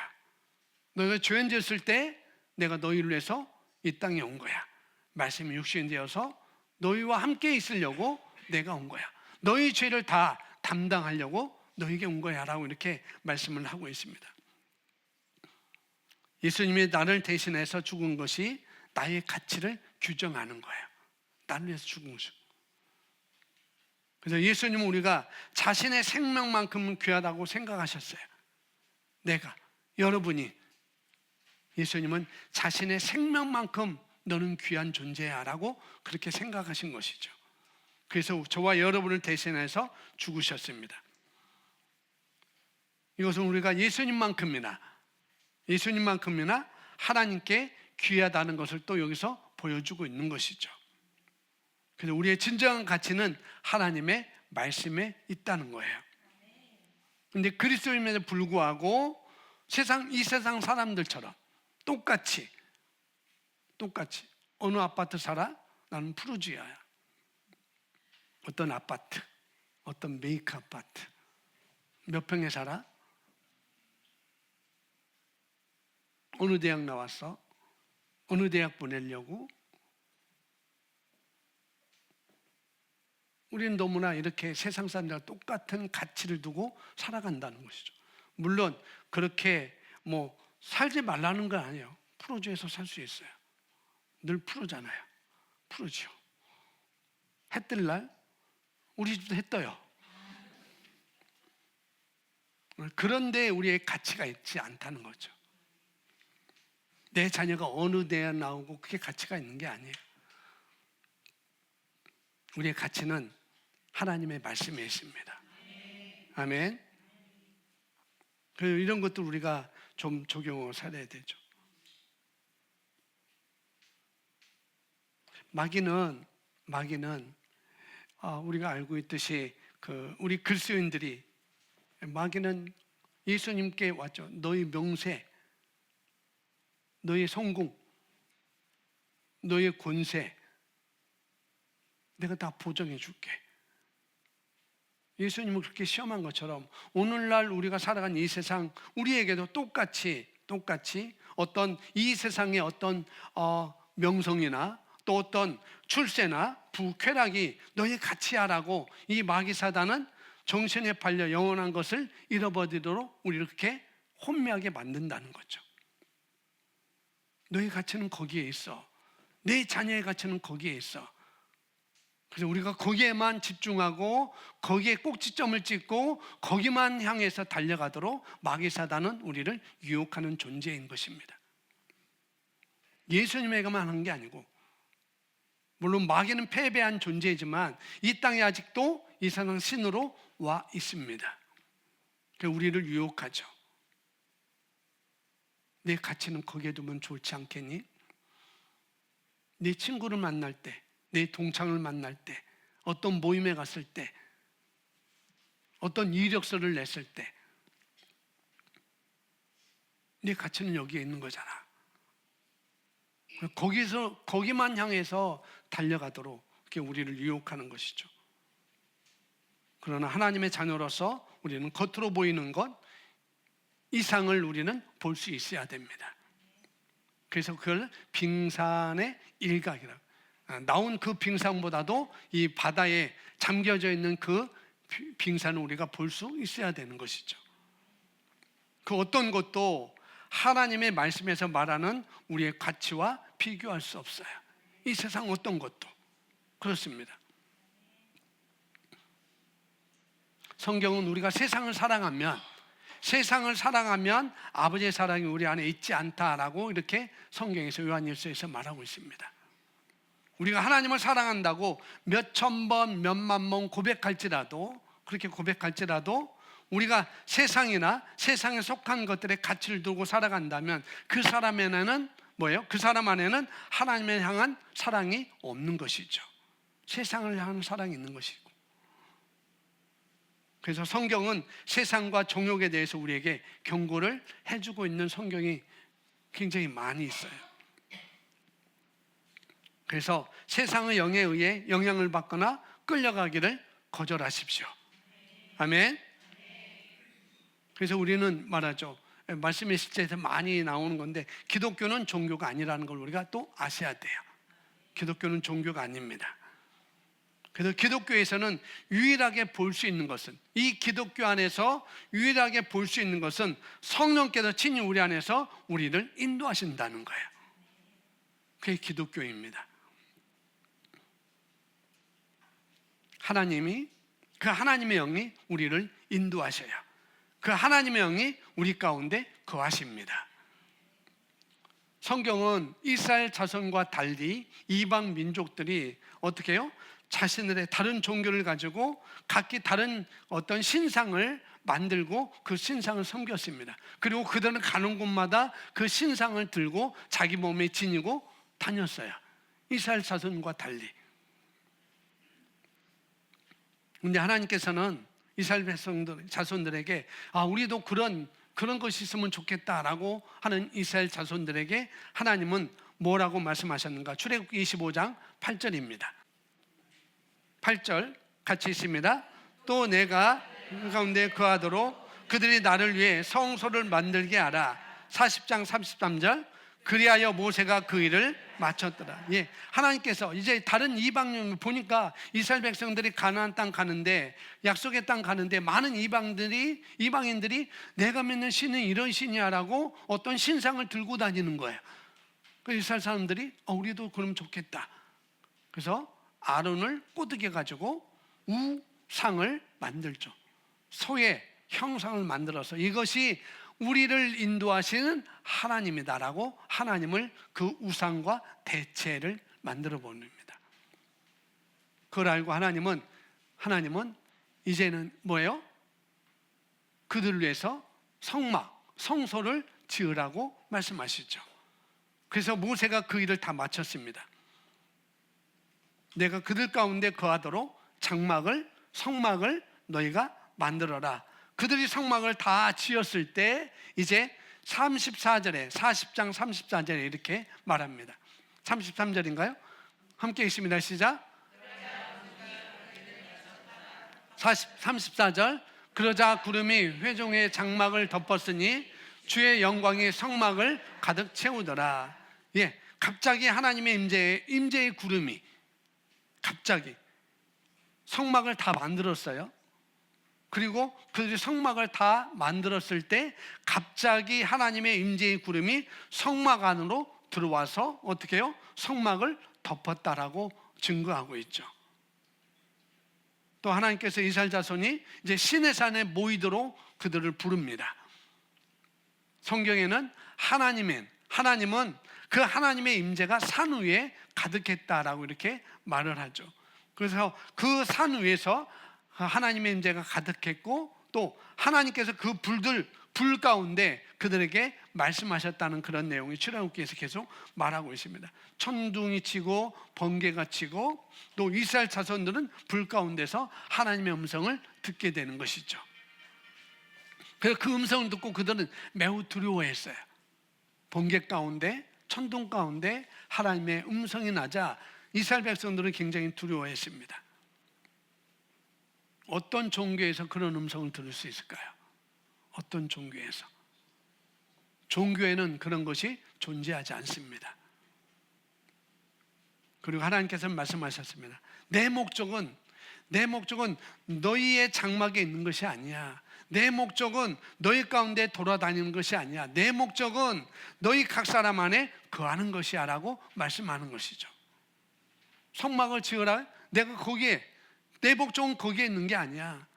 너희가 죄인 되었을 때 내가 너희를 위해서 이 땅에 온 거야. 말씀이 육신 되어서 너희와 함께 있으려고 내가 온 거야. 너희 죄를 다 담당하려고 너희에게 온 거야 라고 이렇게 말씀을 하고 있습니다. 예수님이 나를 대신해서 죽은 것이 나의 가치를 규정하는 거예요. 나를 위해서 죽은 것이고. 그래서 예수님은 우리가 자신의 생명만큼 귀하다고 생각하셨어요. 여러분이, 예수님은 자신의 생명만큼 너는 귀한 존재야 라고 그렇게 생각하신 것이죠. 그래서 저와 여러분을 대신해서 죽으셨습니다. 이것은 우리가 예수님만큼이나 하나님께 귀하다는 것을 또 여기서 보여주고 있는 것이죠. 그래서 우리의 진정한 가치는 하나님의 말씀에 있다는 거예요. 그런데 그리스도임에도 불구하고 이 세상 사람들처럼 똑같이 어느 아파트 살아? 나는 푸르지아야. 어떤 아파트, 어떤 메이크 아파트, 몇 평에 살아? 어느 대학 나왔어? 어느 대학 보내려고? 우리는 너무나 이렇게 세상 사람들과 똑같은 가치를 두고 살아간다는 것이죠. 물론 그렇게 뭐 살지 말라는 건 아니에요. 푸르지아에서 살 수 있어요. 늘 푸르잖아요. 푸르지요. 해 뜰 날 우리 집도 해 떠요. 그런데 우리의 가치가 있지 않다는 거죠. 내 자녀가 어느 대에 나오고 그게 가치가 있는 게 아니에요. 우리의 가치는 하나님의 말씀에 있습니다. 아멘. 그래서 이런 것들 우리가 좀 적용을 살아야 되죠. 마귀는 우리가 알고 있듯이 우리 그리스도인들이 마귀는 예수님께 왔죠. 너희 명세, 너희 성공, 너희 권세 내가 다 보정해 줄게. 예수님은 그렇게 시험한 것처럼 오늘날 우리가 살아가는 이 세상 우리에게도 똑같이 어떤 이 세상의 어떤 명성이나 또 어떤 출세나 부쾌락이 너희 가치야라고 이 마귀 사단은 정신에 팔려 영원한 것을 잃어버리도록 우리를 그렇게 혼미하게 만든다는 거죠. 너희 가치는 거기에 있어. 내 자녀의 가치는 거기에 있어. 그래서 우리가 거기에만 집중하고 거기에 꼭지점을 찍고 거기만 향해서 달려가도록 마귀 사단은 우리를 유혹하는 존재인 것입니다. 예수님에게만 한 게 아니고 물론 마귀는 패배한 존재이지만 이 땅에 아직도 이 세상 신으로 와 있습니다. 그래서 우리를 유혹하죠. 내 가치는 거기에 두면 좋지 않겠니? 내 친구를 만날 때, 내 동창을 만날 때, 어떤 모임에 갔을 때, 어떤 이력서를 냈을 때 내 가치는 여기에 있는 거잖아. 거기만 향해서 달려가도록 이렇게 우리를 유혹하는 것이죠. 그러나 하나님의 자녀로서 우리는 겉으로 보이는 것 이상을 우리는 볼 수 있어야 됩니다. 그래서 그걸 빙산의 일각이라고. 나온 그 빙산보다도 이 바다에 잠겨져 있는 그 빙산을 우리가 볼 수 있어야 되는 것이죠. 그 어떤 것도 하나님의 말씀에서 말하는 우리의 가치와 비교할 수 없어요. 이 세상 어떤 것도 그렇습니다. 성경은 우리가 세상을 사랑하면 아버지의 사랑이 우리 안에 있지 않다라고 이렇게 성경에서 요한일서에서 말하고 있습니다. 우리가 하나님을 사랑한다고 몇천 번, 몇만 번 그렇게 고백할지라도 우리가 세상이나 세상에 속한 것들의 가치를 두고 살아간다면 그 사람 안에는 뭐예요? 그 사람 안에는 하나님을 향한 사랑이 없는 것이죠. 세상을 향한 사랑이 있는 것이고. 그래서 성경은 세상과 정욕에 대해서 우리에게 경고를 해주고 있는 성경이 굉장히 많이 있어요. 그래서 세상의 영에 의해 영향을 받거나 끌려가기를 거절하십시오. 아멘. 그래서 우리는 말하죠. 말씀의 실제에서 많이 나오는 건데 기독교는 종교가 아니라는 걸 우리가 또 아셔야 돼요. 기독교는 종교가 아닙니다. 그래서 기독교에서는 유일하게 볼 수 있는 것은 이 기독교 안에서 유일하게 볼 수 있는 것은 성령께서 친히 우리 안에서 우리를 인도하신다는 거예요. 그게 기독교입니다. 그 하나님의 영이 우리를 인도하셔요. 그 하나님의 영이 우리 가운데 거하십니다. 성경은 이스라엘 자손과 달리 이방 민족들이 어떻게 해요? 자신들의 다른 종교를 가지고 각기 다른 어떤 신상을 만들고 그 신상을 섬겼습니다. 그리고 그들은 가는 곳마다 그 신상을 들고 자기 몸에 지니고 다녔어요. 이스라엘 자손과 달리. 근데 하나님께서는 이스라엘 자손들에게 우리도 그런 그런 것이 있으면 좋겠다라고 하는 이스라엘 자손들에게 하나님은 뭐라고 말씀하셨는가? 출애굽기 25장 8절입니다. 8절 같이 있습니다. 또 내가 그 가운데 거하도록 그들이 나를 위해 성소를 만들게 하라. 40장 33절 그리하여 모세가 그 일을 마쳤더라. 예, 하나님께서 이제 다른 이방인 보니까 이스라엘 백성들이 가나안 땅 가는데, 약속의 땅 가는데 많은 이방인들이 내가 믿는 신은 이런 신이야라고 어떤 신상을 들고 다니는 거예요. 그 이스라엘 사람들이 우리도 그러면 좋겠다. 그래서 아론을 꼬드겨 가지고 우상을 만들죠. 소의 형상을 만들어서 이것이 우리를 인도하시는 하나님이다라고 하나님을 그 우상과 대체를 만들어 버립니다. 그걸 알고 하나님은 이제는 뭐예요? 그들을 위해서 성소를 지으라고 말씀하시죠. 그래서 모세가 그 일을 다 마쳤습니다. 내가 그들 가운데 거하도록 성막을 너희가 만들어라. 그들이 성막을 다 지었을 때 이제 34절에 40장 34절에 이렇게 말합니다. 33절인가요? 함께 있습니다. 시작. 34절 그러자 구름이 회중의 장막을 덮었으니 주의 영광이 성막을 가득 채우더라. 예, 갑자기 하나님의 임재의 구름이 갑자기 성막을 다 만들었어요. 그리고 그들이 성막을 다 만들었을 때 갑자기 하나님의 임재의 구름이 성막 안으로 들어와서 어떻게 해요? 성막을 덮었다라고 증거하고 있죠. 또 하나님께서 이스라엘 자손이 이제 시내산에 모이도록 그들을 부릅니다. 성경에는 하나님은 그 하나님의 임재가 산 위에 가득했다라고 이렇게 말을 하죠. 그래서 그 산 위에서 하나님의 임재가 가득했고 또 하나님께서 그 불 가운데 그들에게 말씀하셨다는 그런 내용이 출애굽기에서 계속 말하고 있습니다. 천둥이 치고 번개가 치고 또 이스라엘 자손들은 불 가운데서 하나님의 음성을 듣게 되는 것이죠. 그래서 그 음성을 듣고 그들은 매우 두려워했어요. 번개 가운데 천둥 가운데 하나님의 음성이 나자 이스라엘 백성들은 굉장히 두려워했습니다. 어떤 종교에서 그런 음성을 들을 수 있을까요? 어떤 종교에서? 종교에는 그런 것이 존재하지 않습니다. 그리고 하나님께서는 말씀하셨습니다. 내 목적은 너희의 장막에 있는 것이 아니야. 내 목적은 너희 가운데 돌아다니는 것이 아니야. 내 목적은 너희 각 사람 안에 거하는 것이야 라고 말씀하는 것이죠. 성막을 지으라. 내 목적은 거기에 있는 게 아니야.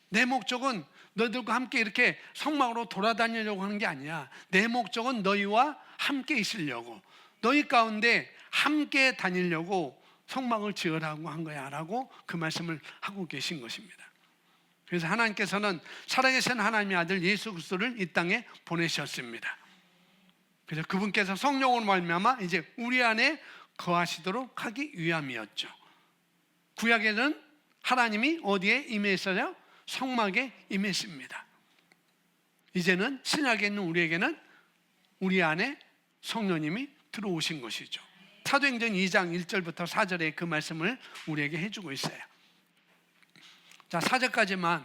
내 목적은 너희들과 함께 이렇게 성막으로 돌아다니려고 하는 게 아니야. 내 목적은 너희와 함께 있으려고, 너희 가운데 함께 다니려고 성막을 지으라고 한 거야 라고 그 말씀을 하고 계신 것입니다. 그래서 하나님께서는 살아계신 하나님의 아들 예수 그리스도를 이 땅에 보내셨습니다. 그래서 그분께서 성령으로 말미암아 이제 우리 안에 거하시도록 하기 위함이었죠. 구약에는 하나님이 어디에 임했어요? 성막에 임했습니다. 이제는 신약에 있는 우리에게는 우리 안에 성령님이 들어오신 것이죠. 사도행전 2장 1절부터 4절에 그 말씀을 우리에게 해주고 있어요. 자, 4절까지지만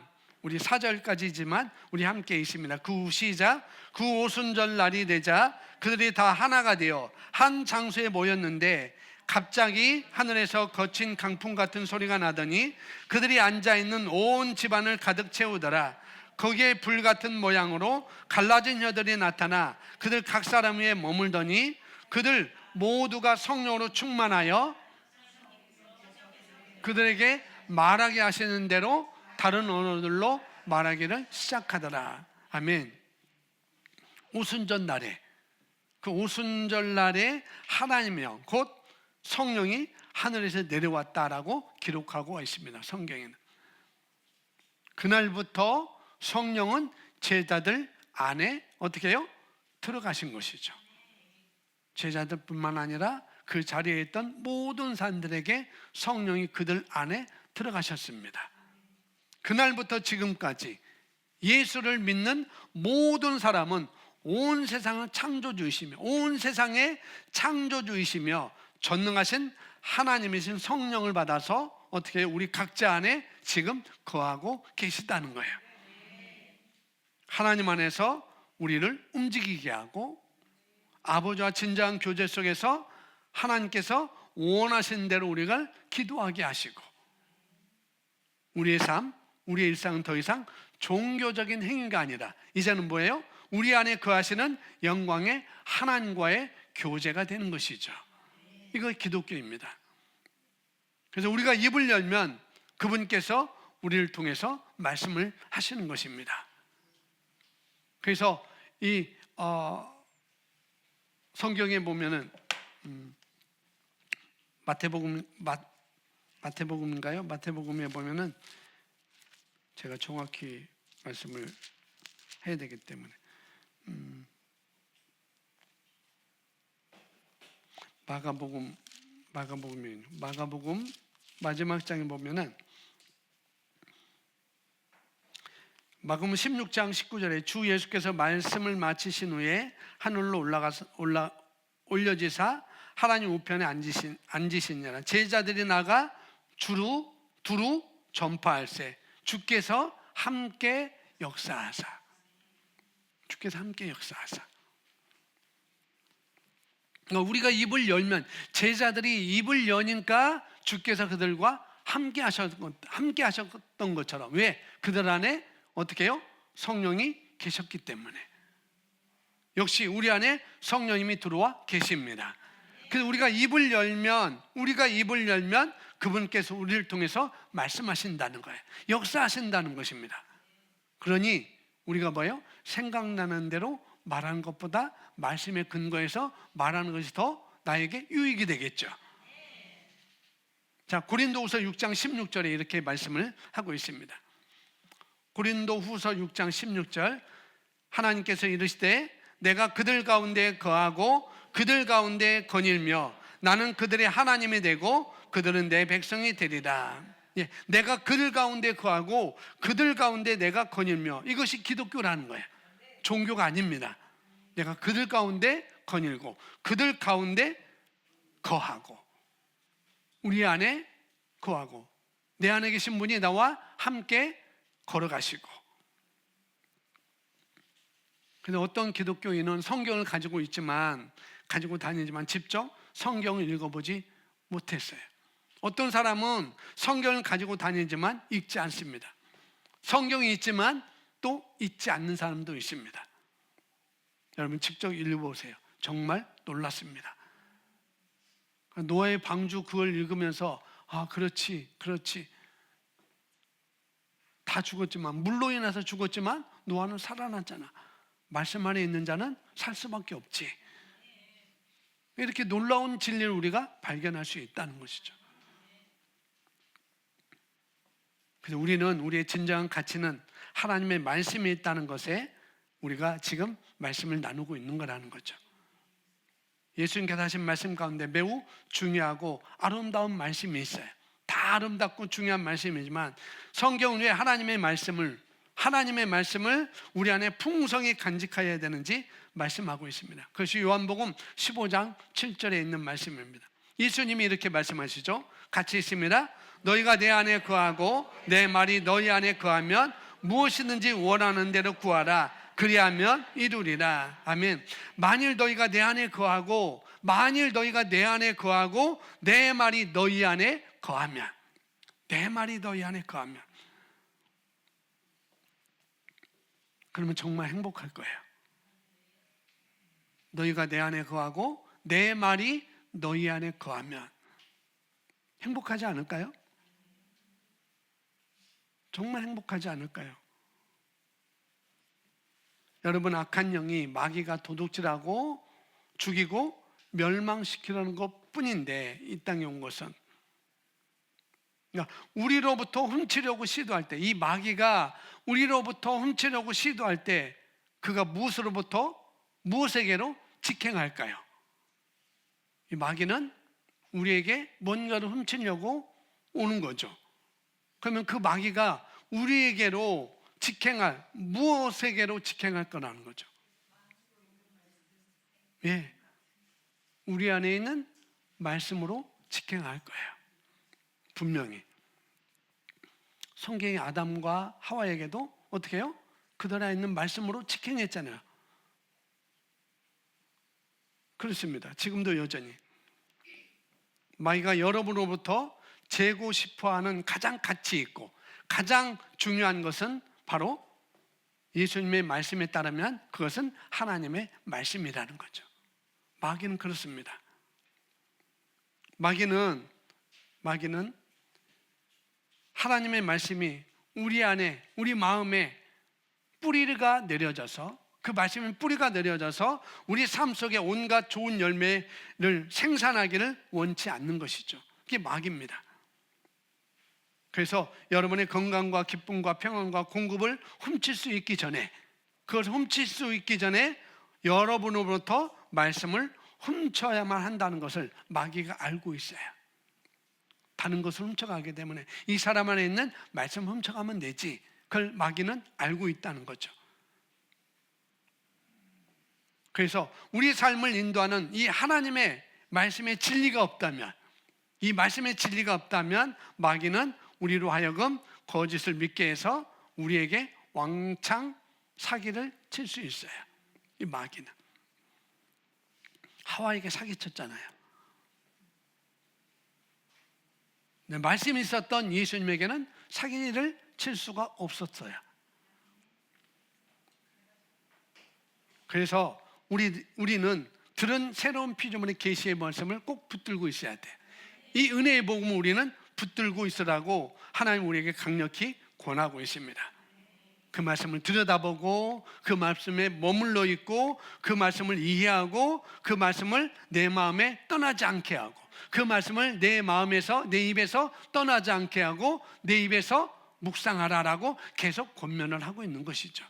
우리 함께 있습니다. 시작. 그 오순절 날이 되자 그들이 다 하나가 되어 한 장소에 모였는데 갑자기 하늘에서 거친 강풍 같은 소리가 나더니 그들이 앉아있는 온 집안을 가득 채우더라. 거기에 불 같은 모양으로 갈라진 혀들이 나타나 그들 각 사람 위에 머물더니 그들 모두가 성령으로 충만하여 그들에게 말하게 하시는 대로 다른 언어들로 말하기를 시작하더라. 아멘. 오순절 날에 하나님이요 곧 성령이 하늘에서 내려왔다라고 기록하고 있습니다. 성경에는. 그날부터 성령은 제자들 안에 어떻게 해요? 들어가신 것이죠. 제자들뿐만 아니라 그 자리에 있던 모든 사람들에게 성령이 그들 안에 들어가셨습니다. 그날부터 지금까지 예수를 믿는 모든 사람은 온 세상을 창조주이시며 온 세상의 창조주이시며 전능하신 하나님이신 성령을 받아서 어떻게 우리 각자 안에 지금 거하고 계시다는 거예요. 하나님 안에서 우리를 움직이게 하고 아버지와 진정한 교제 속에서 하나님께서 원하신 대로 우리가 기도하게 하시고 우리의 삶, 우리의 일상은 더 이상 종교적인 행위가 아니라 이제는 뭐예요? 우리 안에 거하시는 영광의 하나님과의 교제가 되는 것이죠. 이거 기독교입니다. 그래서 우리가 입을 열면 그분께서 우리를 통해서 말씀을 하시는 것입니다. 그래서 이 성경에 보면은 마태복음인가요? 마태복음에 보면은 제가 정확히 말씀을 해야 되기 때문에 마가복음 마지막 장에 보면은 마가복음 16장 19절에 주 예수께서 말씀을 마치신 후에 하늘로 올려지사 하나님 우편에 앉으시니라. 제자들이 나가 두루 전파할세 주께서 함께 역사하사. 우리가 입을 열면 제자들이 입을 여니까 주께서 그들과 함께 하셨던 것처럼 왜? 그들 안에 어떻게 해요? 성령이 계셨기 때문에. 역시 우리 안에 성령님이 들어와 계십니다. 그래서 우리가 입을 열면 그분께서 우리를 통해서 말씀하신다는 거예요. 역사하신다는 것입니다. 그러니 우리가 뭐예요? 생각나는 대로 말하는 것보다 말씀에 근거해서 말하는 것이 더 나에게 유익이 되겠죠. 자, 고린도후서 6장 16절에 이렇게 말씀을 하고 있습니다. 고린도후서 6장 16절 하나님께서 이르시되 내가 그들 가운데 거하고 그들 가운데 거닐며 나는 그들의 하나님이 되고 그들은 내 백성이 되리라. 내가 그들 가운데 거하고 그들 가운데 내가 거닐며 이것이 기독교라는 거예요. 종교가 아닙니다. 내가 그들 가운데 거닐고 그들 가운데 거하고 우리 안에 거하고 내 안에 계신 분이 나와 함께 걸어가시고. 그래서 어떤 기독교인은 성경을 가지고 다니지만 직접 성경을 읽어보지 못했어요. 어떤 사람은 성경을 가지고 다니지만 읽지 않습니다. 성경이 있지만 또 읽지 않는 사람도 있습니다. 여러분 직접 읽어보세요. 정말 놀랐습니다. 노아의 방주 그걸 읽으면서 그렇지 다 죽었지만 물로 인해서 죽었지만 노아는 살아났잖아. 말씀 안에 있는 자는 살 수밖에 없지. 이렇게 놀라운 진리를 우리가 발견할 수 있다는 것이죠. 그래서 우리는 우리의 진정한 가치는 하나님의 말씀이 있다는 것에 우리가 지금 말씀을 나누고 있는 거라는 거죠. 예수님께서 하신 말씀 가운데 매우 중요하고 아름다운 말씀이 있어요. 다 아름답고 중요한 말씀이지만 성경은 왜 하나님의 말씀을 우리 안에 풍성히 간직해야 되는지 말씀하고 있습니다. 그것이 요한복음 15장 7절에 있는 말씀입니다. 예수님이 이렇게 말씀하시죠. 같이 있습니다. 너희가 내 안에 거하고 내 말이 너희 안에 거하면 무엇이든지 원하는 대로 구하라. 그리하면 이루리라. 아멘. 만일 너희가 내 안에 거하고 내 말이 너희 안에 거하면 그러면 정말 행복할 거예요. 너희가 내 안에 거하고 내 말이 너희 안에 거하면 행복하지 않을까요? 정말 행복하지 않을까요? 여러분, 악한 영이 마귀가 도둑질하고 죽이고 멸망시키려는 것 뿐인데 이 땅에 온 것은 우리로부터 훔치려고 시도할 때, 이 마귀가 우리로부터 훔치려고 시도할 때 그가 무엇에게로 직행할까요? 이 마귀는 우리에게 뭔가를 훔치려고 오는 거죠. 그러면 그 마귀가 우리에게로 직행할, 무엇에게로 직행할 거라는 거죠. 예, 우리 안에 있는 말씀으로 직행할 거예요. 분명히. 성경이 아담과 하와에게도 어떻게 해요? 그들 안에 있는 말씀으로 직행했잖아요. 그렇습니다. 지금도 여전히. 마귀가 여러분으로부터 재고 싶어하는 가장 가치 있고 가장 중요한 것은 바로 예수님의 말씀에 따르면 그것은 하나님의 말씀이라는 거죠. 마귀는 그렇습니다. 마귀는 하나님의 말씀이 우리 안에, 우리 마음에 뿌리가 내려져서, 그 말씀은 뿌리가 내려져서 우리 삶 속에 온갖 좋은 열매를 생산하기를 원치 않는 것이죠. 그게 마귀입니다. 그래서 여러분의 건강과 기쁨과 평안과 공급을 훔칠 수 있기 전에, 그것을 훔칠 수 있기 전에 여러분으로부터 말씀을 훔쳐야만 한다는 것을 마귀가 알고 있어요. 다른 것을 훔쳐가기 때문에 이 사람 안에 있는 말씀 훔쳐가면 되지, 그걸 마귀는 알고 있다는 거죠. 그래서 우리 삶을 인도하는 이 하나님의 말씀의 진리가 없다면, 이 말씀의 진리가 없다면 마귀는 우리로 하여금 거짓을 믿게 해서 우리에게 왕창 사기를 칠 수 있어요. 이 마귀는 하와에게 사기쳤잖아요. 네, 말씀이 있었던 예수님에게는 사기를 칠 수가 없었어요. 그래서 우리는 들은 새로운 피조물의 계시의 말씀을 꼭 붙들고 있어야 돼. 이 은혜의 복음을 우리는 붙들고 있으라고 하나님 우리에게 강력히 권하고 있습니다. 그 말씀을 들여다보고 그 말씀에 머물러 있고 그 말씀을 이해하고 그 말씀을 내 마음에 떠나지 않게 하고 그 말씀을 내 마음에서, 내 입에서 떠나지 않게 하고 내 입에서 묵상하라라고 계속 권면을 하고 있는 것이죠.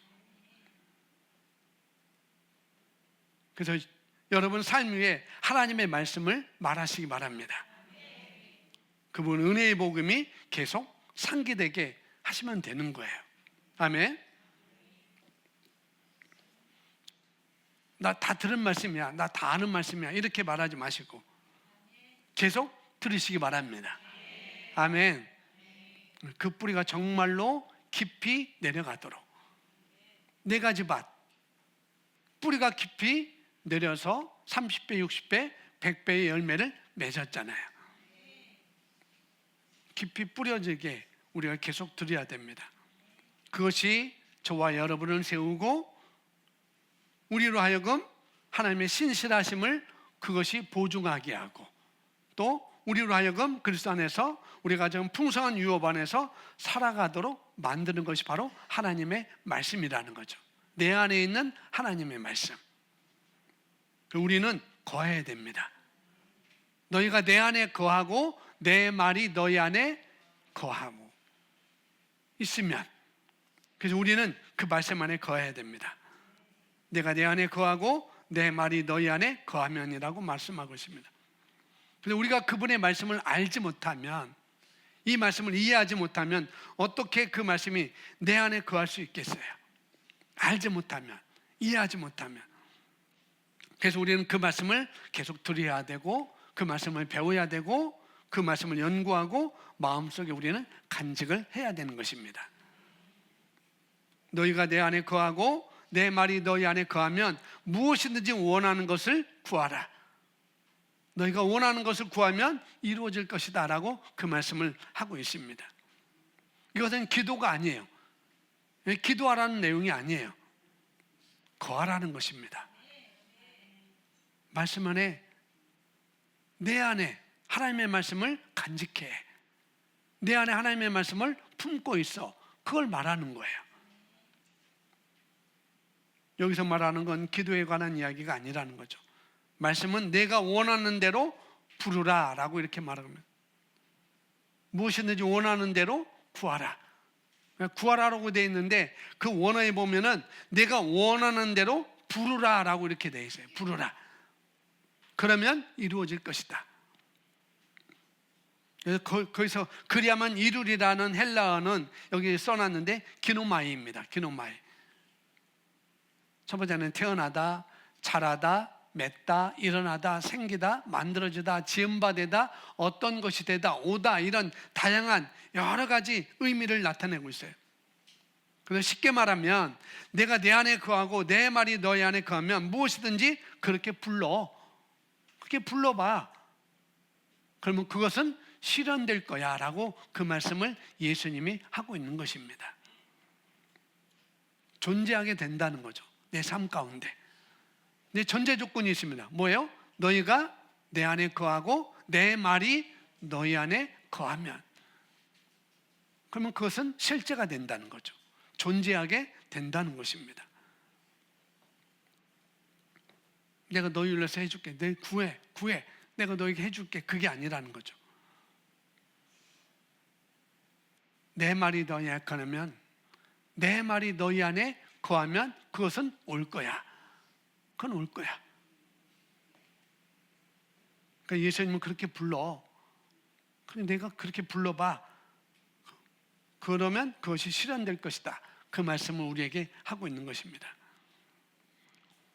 그래서 여러분 삶 위에 하나님의 말씀을 말하시기 바랍니다. 그분 은혜의 복음이 계속 상기되게 하시면 되는 거예요. 아멘. 나 다 들은 말씀이야, 나 다 아는 말씀이야, 이렇게 말하지 마시고 계속 들으시기 바랍니다. 아멘. 그 뿌리가 정말로 깊이 내려가도록, 네 가지 밭, 뿌리가 깊이 내려서 30배, 60배, 100배의 열매를 맺었잖아요. 깊이 뿌려지게 우리가 계속 들어야 됩니다. 그것이 저와 여러분을 세우고 우리로 하여금 하나님의 신실하심을 그것이 보증하게 하고 또 우리로 하여금 그리스도 안에서 우리가 좀 풍성한 유업 안에서 살아가도록 만드는 것이 바로 하나님의 말씀이라는 거죠. 내 안에 있는 하나님의 말씀. 우리는 거해야 됩니다. 너희가 내 안에 거하고 내 말이 너희 안에 거하고 있으면, 그래서 우리는 그 말씀 안에 거해야 됩니다. 내가 내 안에 거하고 내 말이 너희 안에 거하면이라고 말씀하고 있습니다. 그런데 우리가 그분의 말씀을 알지 못하면, 이 말씀을 이해하지 못하면 어떻게 그 말씀이 내 안에 거할 수 있겠어요? 알지 못하면, 이해하지 못하면. 그래서 우리는 그 말씀을 계속 들어야 되고 그 말씀을 배워야 되고 그 말씀을 연구하고 마음속에 우리는 간직을 해야 되는 것입니다. 너희가 내 안에 거하고 내 말이 너희 안에 거하면 무엇이든지 원하는 것을 구하라. 너희가 원하는 것을 구하면 이루어질 것이다 라고 그 말씀을 하고 있습니다. 이것은 기도가 아니에요. 기도하라는 내용이 아니에요. 거하라는 것입니다. 말씀 안에, 내 안에 하나님의 말씀을 간직해. 내 안에 하나님의 말씀을 품고 있어. 그걸 말하는 거예요. 여기서 말하는 건 기도에 관한 이야기가 아니라는 거죠. 말씀은 내가 원하는 대로 부르라 라고 이렇게 말하면, 무엇이든지 원하는 대로 구하라. 구하라라고 되어 있는데 그 원어에 보면은 내가 원하는 대로 부르라 라고 이렇게 되어 있어요. 부르라. 그러면 이루어질 것이다. 그래서 거기서 그리하면 이루리라는 헬라어는 여기 써놨는데 기노마이입니다. 기노마이. 첫 번째는 태어나다, 자라다, 맺다, 일어나다, 생기다, 만들어지다, 지음바되다, 어떤 것이 되다, 오다, 이런 다양한 여러 가지 의미를 나타내고 있어요. 그래서 쉽게 말하면 내가 내 안에 거하고 내 말이 너희 안에 거하면 무엇이든지 그렇게 불러. 그렇게 불러봐. 그러면 그것은 실현될 거야 라고 그 말씀을 예수님이 하고 있는 것입니다. 존재하게 된다는 거죠. 내 삶 가운데. 근데 전제 조건이 있습니다. 뭐예요? 너희가 내 안에 거하고 내 말이 너희 안에 거하면. 그러면 그것은 실제가 된다는 거죠. 존재하게 된다는 것입니다. 내가 너희 위해서 해줄게. 내 구해. 내가 너에게 해줄게. 그게 아니라는 거죠. 내 말이 너희 안에 거하면, 내 말이 너희 안에 거하면 그것은 올 거야. 그건 올 거야. 그러니까 예수님은 그렇게 불러. 그럼 내가 그렇게 불러봐. 그러면 그것이 실현될 것이다. 그 말씀을 우리에게 하고 있는 것입니다.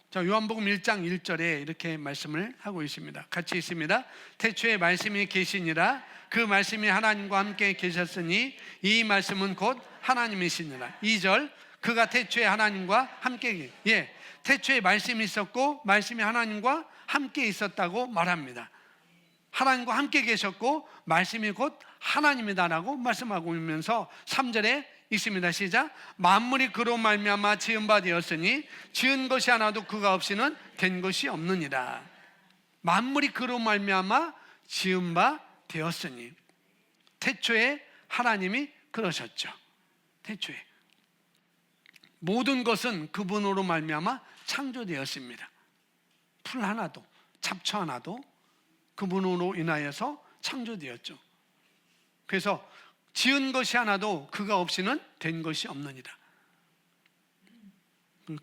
자, 요한복음 1장 1절에 이렇게 말씀을 하고 있습니다. 같이 있습니다. 태초에 말씀이 계시니라. 그 말씀이 하나님과 함께 계셨으니 이 말씀은 곧 하나님이시니라. 2절, 그가 태초에 하나님과 함께, 태초에 말씀이 있었고 말씀이 하나님과 함께 있었다고 말합니다. 하나님과 함께 계셨고 말씀이 곧 하나님이다라고 말씀하고 있면서 3절에 있습니다. 시작. 만물이 그로 말미암아 지은 바 되었으니 지은 것이 하나도 그가 없이는 된 것이 없느니라. 만물이 그로 말미암아 지은 바 되었으니, 태초에 하나님이 그러셨죠. 태초에 모든 것은 그분으로 말미암아 창조되었습니다. 풀 하나도, 잡초 하나도 그분으로 인하여서 창조되었죠. 그래서 지은 것이 하나도 그가 없이는 된 것이 없느니라.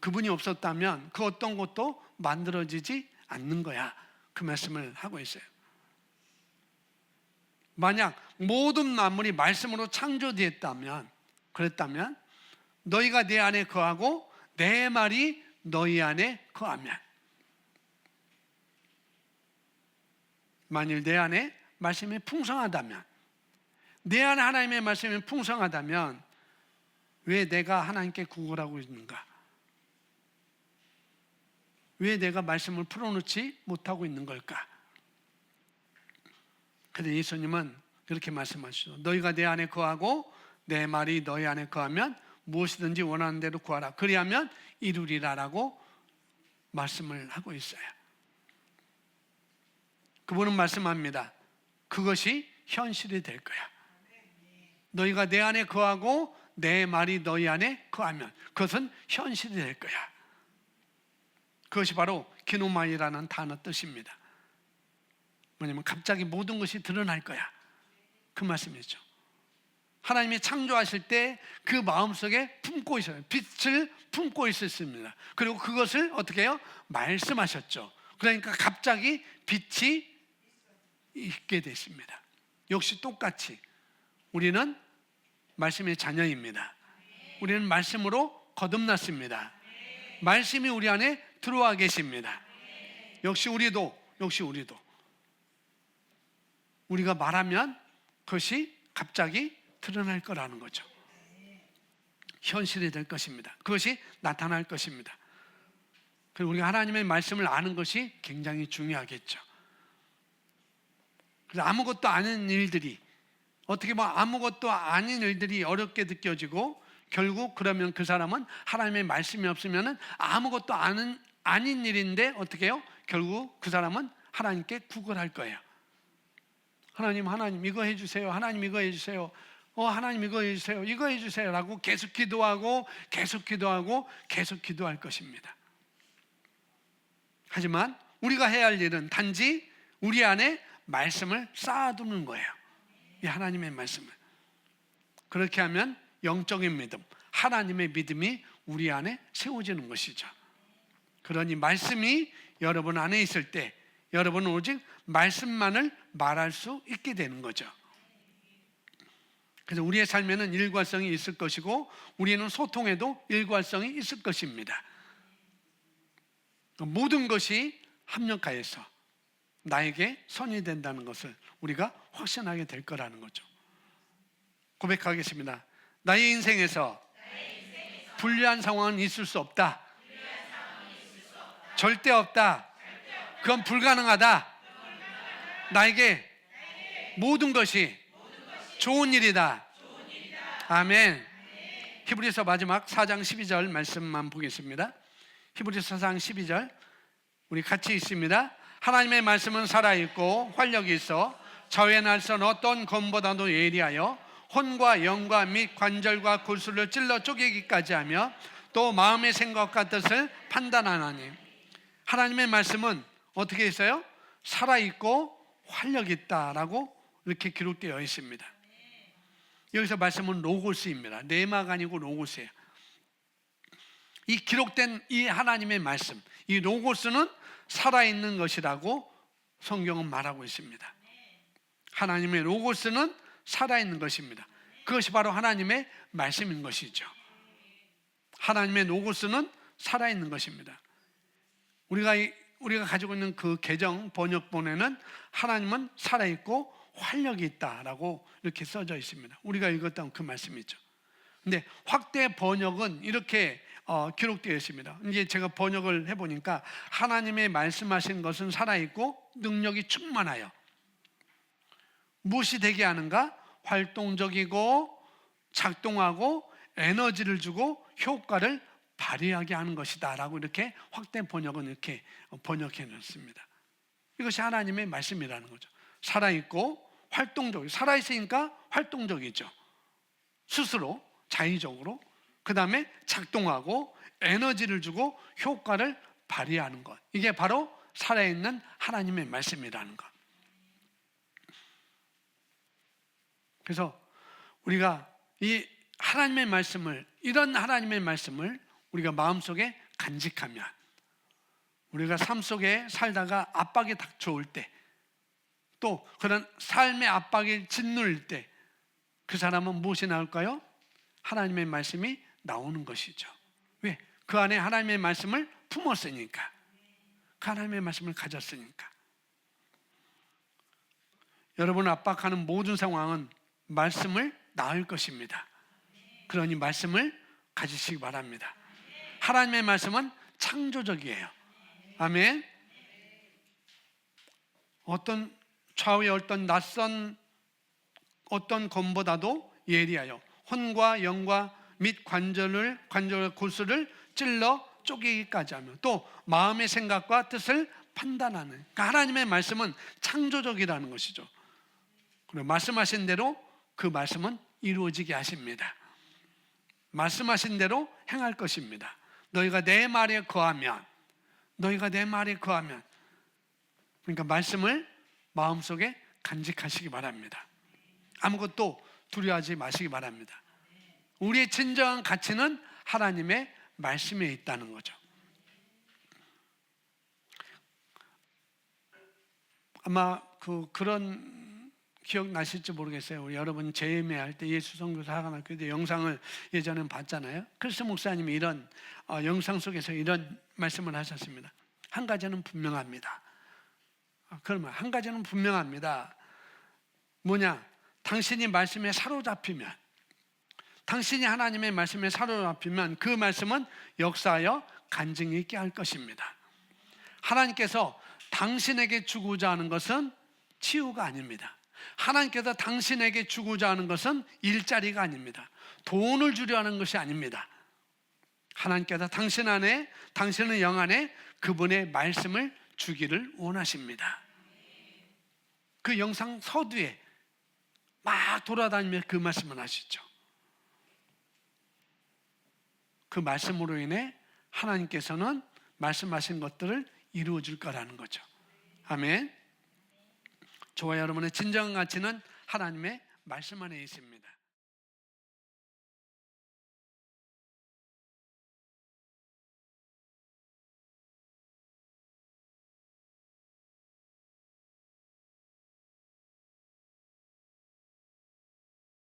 그분이 없었다면 그 어떤 것도 만들어지지 않는 거야. 그 말씀을 하고 있어요. 만약 모든 만물이 말씀으로 창조되었다면, 그랬다면 너희가 내 안에 거하고 내 말이 너희 안에 거하면, 만일 내 안에 말씀이 풍성하다면, 내 안에 하나님의 말씀이 풍성하다면 왜 내가 하나님께 구걸하고 있는가? 왜 내가 말씀을 풀어놓지 못하고 있는 걸까? 그런데 예수님은 그렇게 말씀하시죠. 너희가 내 안에 거하고 내 말이 너희 안에 거하면 무엇이든지 원하는 대로 구하라. 그리하면 이루리라라고 말씀을 하고 있어요. 그분은 말씀합니다. 그것이 현실이 될 거야. 너희가 내 안에 거하고 내 말이 너희 안에 거하면 그것은 현실이 될 거야. 그것이 바로 기노마이라는 단어 뜻입니다. 뭐냐면 갑자기 모든 것이 드러날 거야. 그 말씀이죠. 하나님이 창조하실 때 그 마음속에 품고 있어요. 빛을 품고 있었습니다. 그리고 그것을 어떻게 해요? 말씀하셨죠. 그러니까 갑자기 빛이 있게 됐습니다. 역시 똑같이 우리는 말씀의 자녀입니다. 우리는 말씀으로 거듭났습니다. 말씀이 우리 안에 들어와 계십니다. 역시 우리도 우리가 말하면 그것이 갑자기 드러날 거라는 거죠. 현실이 될 것입니다. 그것이 나타날 것입니다. 그리고 우리가 하나님의 말씀을 아는 것이 굉장히 중요하겠죠. 그래서 아무것도 아닌 일들이, 어떻게 보면 아무것도 아닌 일들이 어렵게 느껴지고, 결국 그러면 그 사람은 하나님의 말씀이 없으면 아무것도 아닌 일인데 어떻게 해요? 결국 그 사람은 하나님께 구걸할 거예요. 하나님 이거 해주세요. 하나님 이거 해주세요. 하나님 이거 해주세요. 이거 해주세요 라고 계속 기도하고 기도할 것입니다. 하지만 우리가 해야 할 일은 단지 우리 안에 말씀을 쌓아두는 거예요. 이 하나님의 말씀을. 그렇게 하면 영적인 믿음, 하나님의 믿음이 우리 안에 세워지는 것이죠. 그러니 말씀이 여러분 안에 있을 때 여러분은 오직 말씀만을 말할 수 있게 되는 거죠. 그래서 우리의 삶에는 일관성이 있을 것이고 우리는 소통에도 일관성이 있을 것입니다. 모든 것이 합력하여서 나에게 선이 된다는 것을 우리가 확신하게 될 거라는 거죠. 고백하겠습니다. 나의 인생에서 불리한 상황은 있을 수 없다. 절대 없다. 그건 불가능하다. 나에게 모든 것이 좋은 일이다. 아멘. 히브리서 마지막 4장 12절 말씀만 보겠습니다. 히브리서 4장 12절 우리 같이 읽습니다. 하나님의 말씀은 살아있고 활력이 있어 저의 날선 어떤 검보다도 예리하여 혼과 영과 및 관절과 골수를 찔러 쪼개기까지 하며 또 마음의 생각과 뜻을 판단하나니. 하나님의 말씀은 어떻게 있어요? 살아있고 활력이 있다라고 이렇게 기록되어 있습니다. 여기서 말씀은 로고스입니다. 네마가 아니고 로고스예요. 이 기록된 이 하나님의 말씀, 이 로고스는 살아있는 것이라고 성경은 말하고 있습니다. 하나님의 로고스는 살아있는 것입니다. 그것이 바로 하나님의 말씀인 것이죠. 하나님의 로고스는 살아있는 것입니다. 우리가 가지고 있는 그 개정 번역본에는 하나님은 살아있고 활력이 있다라고 이렇게 써져 있습니다. 우리가 읽었던 그 말씀이죠. 근데 확대 번역은 이렇게 기록되어 있습니다. 이제 제가 번역을 해보니까 하나님의 말씀하신 것은 살아있고 능력이 충만하여 무엇이 되게 하는가? 활동적이고 작동하고 에너지를 주고 효과를 발휘하게 하는 것이다 라고 이렇게 확대 번역은 이렇게 번역해 놓습니다. 이것이 하나님의 말씀이라는 거죠. 살아있고 활동적, 살아있으니까 활동적이죠. 스스로 자의적으로. 그 다음에 작동하고 에너지를 주고 효과를 발휘하는 것, 이게 바로 살아있는 하나님의 말씀이라는 것. 그래서 우리가 이 하나님의 말씀을, 이런 하나님의 말씀을 우리가 마음속에 간직하면, 우리가 삶 속에 살다가 압박이 닥쳐올 때, 또 그런 삶의 압박이 짓눌릴 때 그 사람은 무엇이 나올까요? 하나님의 말씀이 나오는 것이죠. 왜? 그 안에 하나님의 말씀을 품었으니까, 그 하나님의 말씀을 가졌으니까. 여러분을 압박하는 모든 상황은 말씀을 낳을 것입니다. 그러니 말씀을 가지시기 바랍니다. 하나님의 말씀은 창조적이에요. 아멘. 어떤 좌우의 어떤 낯선 어떤 검보다도 예리하여 혼과 영과 및 관절과 골수를 찔러 쪼개기까지 하며 또 마음의 생각과 뜻을 판단하는, 그러니까 하나님의 말씀은 창조적이라는 것이죠. 그리고 말씀하신 대로 그 말씀은 이루어지게 하십니다. 말씀하신 대로 행할 것입니다. 너희가 내 말에 거하면, 그러니까 말씀을 마음속에 간직하시기 바랍니다. 아무것도 두려워하지 마시기 바랍니다. 우리의 진정한 가치는 하나님의 말씀에 있다는 거죠. 아마 그런 기억 나실지 모르겠어요. 우리 여러분 재예매할 때 예수 선교사 하나학교 때 영상을 예전에 봤잖아요. 크리스 목사님이 이런 영상 속에서 이런 말씀을 하셨습니다. 한 가지는 분명합니다. 그러면 한 가지는 분명합니다. 뭐냐? 당신이 말씀에 사로잡히면, 당신이 하나님의 말씀에 사로잡히면 그 말씀은 역사하여 간증이 있게 할 것입니다. 하나님께서 당신에게 주고자 하는 것은 치유가 아닙니다. 하나님께서 당신에게 주고자 하는 것은 일자리가 아닙니다. 돈을 주려 하는 것이 아닙니다. 하나님께서 당신 안에, 당신의 영 안에 그분의 말씀을 주기를 원하십니다. 그 영상 서두에 막 돌아다니며 그 말씀을 하시죠. 그 말씀으로 인해 하나님께서는 말씀하신 것들을 이루어 줄 거라는 거죠. 아멘. 저와 여러분의 진정한 가치는 하나님의 말씀 안에 있습니다.